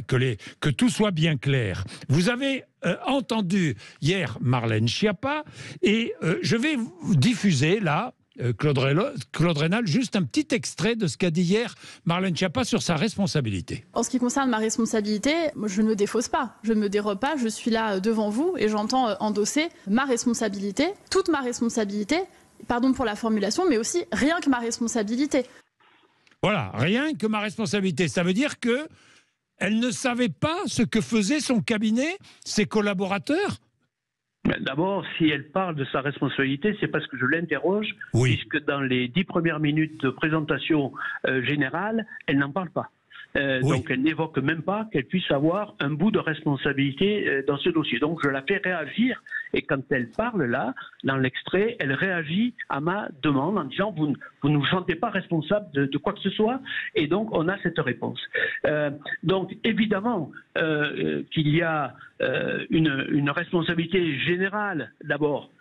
que tout soit bien clair. Vous avez entendu hier Marlène Schiappa, et je vais vous diffuser là, Claude Raynal, juste un petit extrait de ce qu'a dit hier Marlène Schiappa sur sa responsabilité. En ce qui concerne ma responsabilité, je ne me défausse pas, je ne me dérobe pas, je suis là devant vous et j'entends endosser ma responsabilité, toute ma responsabilité, pardon pour la formulation, mais aussi rien que ma responsabilité. Voilà, rien que ma responsabilité. Ça veut dire que elle ne savait pas ce que faisait son cabinet, ses collaborateurs? D'abord, si elle parle de sa responsabilité, c'est parce que je l'interroge, puisque dans les 10 premières minutes de présentation générale, elle n'en parle pas. Donc elle n'évoque même pas qu'elle puisse avoir un bout de responsabilité dans ce dossier. Donc je la fais réagir, et quand elle parle là, dans l'extrait, elle réagit à ma demande en disant vous ne vous sentez pas responsable de quoi que ce soit, et donc on a cette réponse. Donc évidemment qu'il y a une responsabilité générale. D'abord,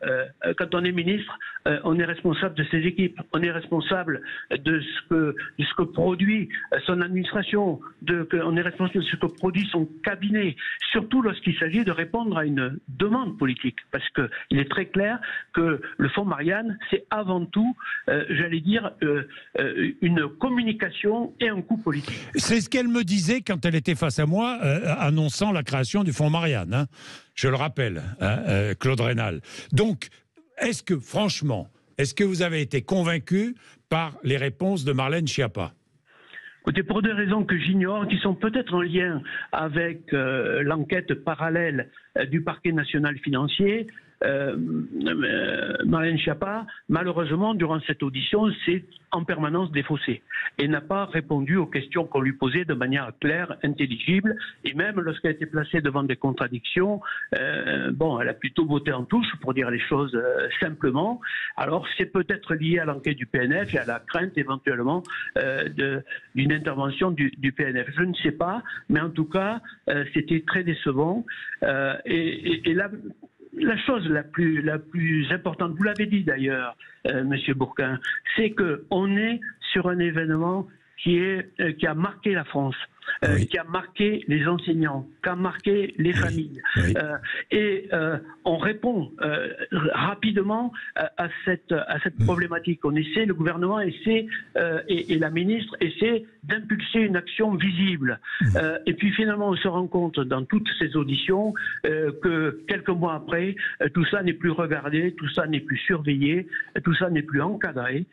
quand on est ministre, on est responsable de ses équipes, on est responsable de ce que produit son administration, on est responsable de ce que produit son cabinet, surtout lorsqu'il s'agit de répondre à une demande politique, parce qu'il est très clair que le fonds Marianne, c'est avant tout, j'allais dire, une communication et un coût politique. C'est ce qu'elle me disait quand elle était face à moi, annonçant la création du fonds Marianne, hein. Je le rappelle, Claude Raynal. Donc, est-ce que vous avez été convaincu par les réponses de Marlène Schiappa? Écoutez, pour des raisons que j'ignore, qui sont peut-être en lien avec l'enquête parallèle du parquet national financier, Marlène Schiappa, malheureusement, durant cette audition, s'est en permanence défaussée et n'a pas répondu aux questions qu'on lui posait de manière claire, intelligible, et même lorsqu'elle a été placée devant des contradictions, elle a plutôt voté en touche, pour dire les choses simplement. Alors, c'est peut-être lié à l'enquête du PNF et à la crainte éventuellement d'une intervention du PNF. Je ne sais pas, mais en tout cas, c'était très décevant. Et là, la chose la plus importante, vous l'avez dit d'ailleurs, Monsieur Bourquin, c'est qu'on est sur un événement qui a marqué la France. Qui a marqué les enseignants, qui a marqué les familles. On répond rapidement à cette problématique. Le gouvernement essaie, et la ministre essaie d'impulser une action visible. Et puis finalement, on se rend compte dans toutes ces auditions que quelques mois après, tout ça n'est plus regardé, tout ça n'est plus surveillé, tout ça n'est plus encadré.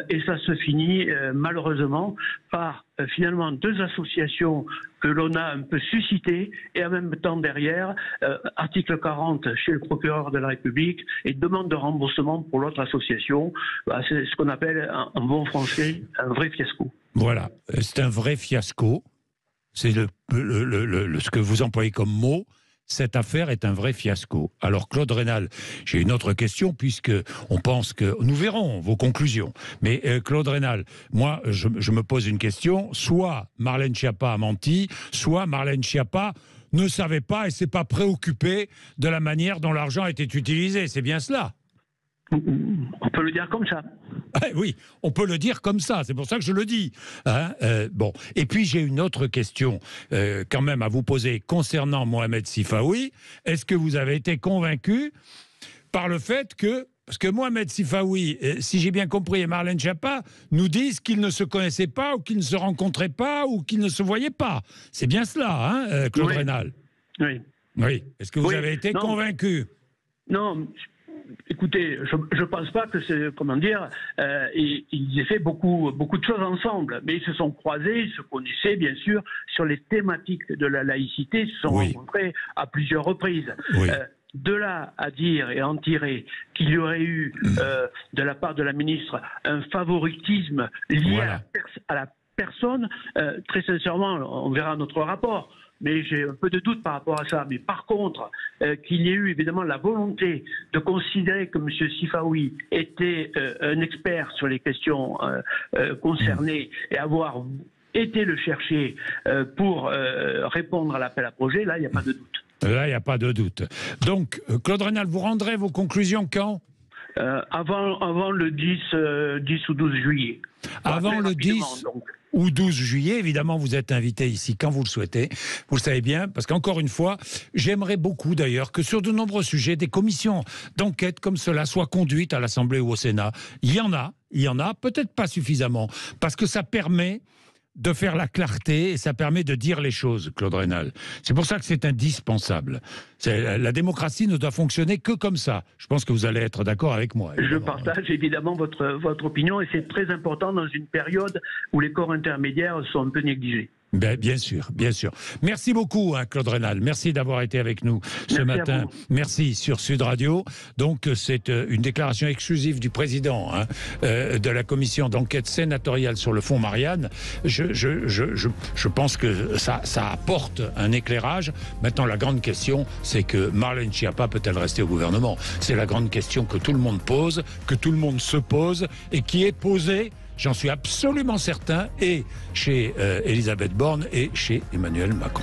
Et ça se finit malheureusement par finalement 2 associations que l'on a un peu suscitées et en même temps derrière, article 40 chez le procureur de la République et demande de remboursement pour l'autre association. C'est ce qu'on appelle en bon français un vrai fiasco. Voilà, c'est un vrai fiasco. C'est ce que vous employez comme mot. Cette affaire est un vrai fiasco. Alors Claude Raynal, j'ai une autre question puisque on pense que nous verrons vos conclusions. Mais Claude Raynal, moi je me pose une question. Soit Marlène Schiappa a menti, soit Marlène Schiappa ne savait pas et s'est pas préoccupée de la manière dont l'argent était utilisé. C'est bien cela. On peut le dire comme ça. Oui, on peut le dire comme ça, c'est pour ça que je le dis. Et puis j'ai une autre question quand même à vous poser concernant Mohamed Sifaoui. Est-ce que vous avez été convaincu par le fait que, parce que Mohamed Sifaoui, si j'ai bien compris, et Marlène Schiappa nous disent qu'ils ne se connaissaient pas ou qu'ils ne se rencontraient pas ou qu'ils ne se voyaient pas. C'est bien cela, Claude Raynal? Oui. Est-ce que vous avez été convaincu? Non. Écoutez, je ne pense pas que c'est, ils aient fait beaucoup de choses ensemble, mais ils se sont croisés, ils se connaissaient bien sûr sur les thématiques de la laïcité, ils se sont rencontrés à plusieurs reprises. De là à dire et en tirer qu'il y aurait eu de la part de la ministre un favoritisme lié à la personne, très sincèrement, on verra notre rapport. Mais j'ai un peu de doute par rapport à ça. Mais par contre, qu'il y ait eu évidemment la volonté de considérer que M. Sifaoui était un expert sur les questions concernées et avoir été le chercher pour répondre à l'appel à projet, là, il n'y a pas de doute. Là, il n'y a pas de doute. Donc, Claude Raynal, vous rendrez vos conclusions quand ? Avant le 10 ou 12 juillet. Avant le 10 ou 12 juillet, évidemment, vous êtes invité ici quand vous le souhaitez. Vous le savez bien, parce qu'encore une fois, j'aimerais beaucoup d'ailleurs que sur de nombreux sujets, des commissions d'enquête comme cela soient conduites à l'Assemblée ou au Sénat. Il y en a, peut-être pas suffisamment, parce que ça permet de faire la clarté et ça permet de dire les choses, Claude Raynal. C'est pour ça que c'est indispensable. La démocratie ne doit fonctionner que comme ça. Je pense que vous allez être d'accord avec moi. Je partage évidemment votre opinion et c'est très important dans une période où les corps intermédiaires sont un peu négligés. Bien sûr, bien sûr. Merci beaucoup, Claude Raynal. Merci d'avoir été avec nous ce matin. Merci sur Sud Radio. Donc, c'est une déclaration exclusive du président de la commission d'enquête sénatoriale sur le fonds Marianne. Je pense que ça apporte un éclairage. Maintenant, la grande question, c'est que Marlène Schiappa peut-elle rester au gouvernement? C'est la grande question que tout le monde pose, que tout le monde se pose et qui est posée, j'en suis absolument certain, et chez Elisabeth Borne et chez Emmanuel Macron.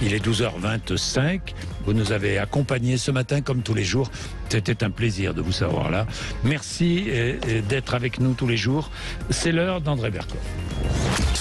Il est 12h25. Vous nous avez accompagnés ce matin comme tous les jours. C'était un plaisir de vous savoir là. Merci d'être avec nous tous les jours. C'est l'heure d'André Bercoeur.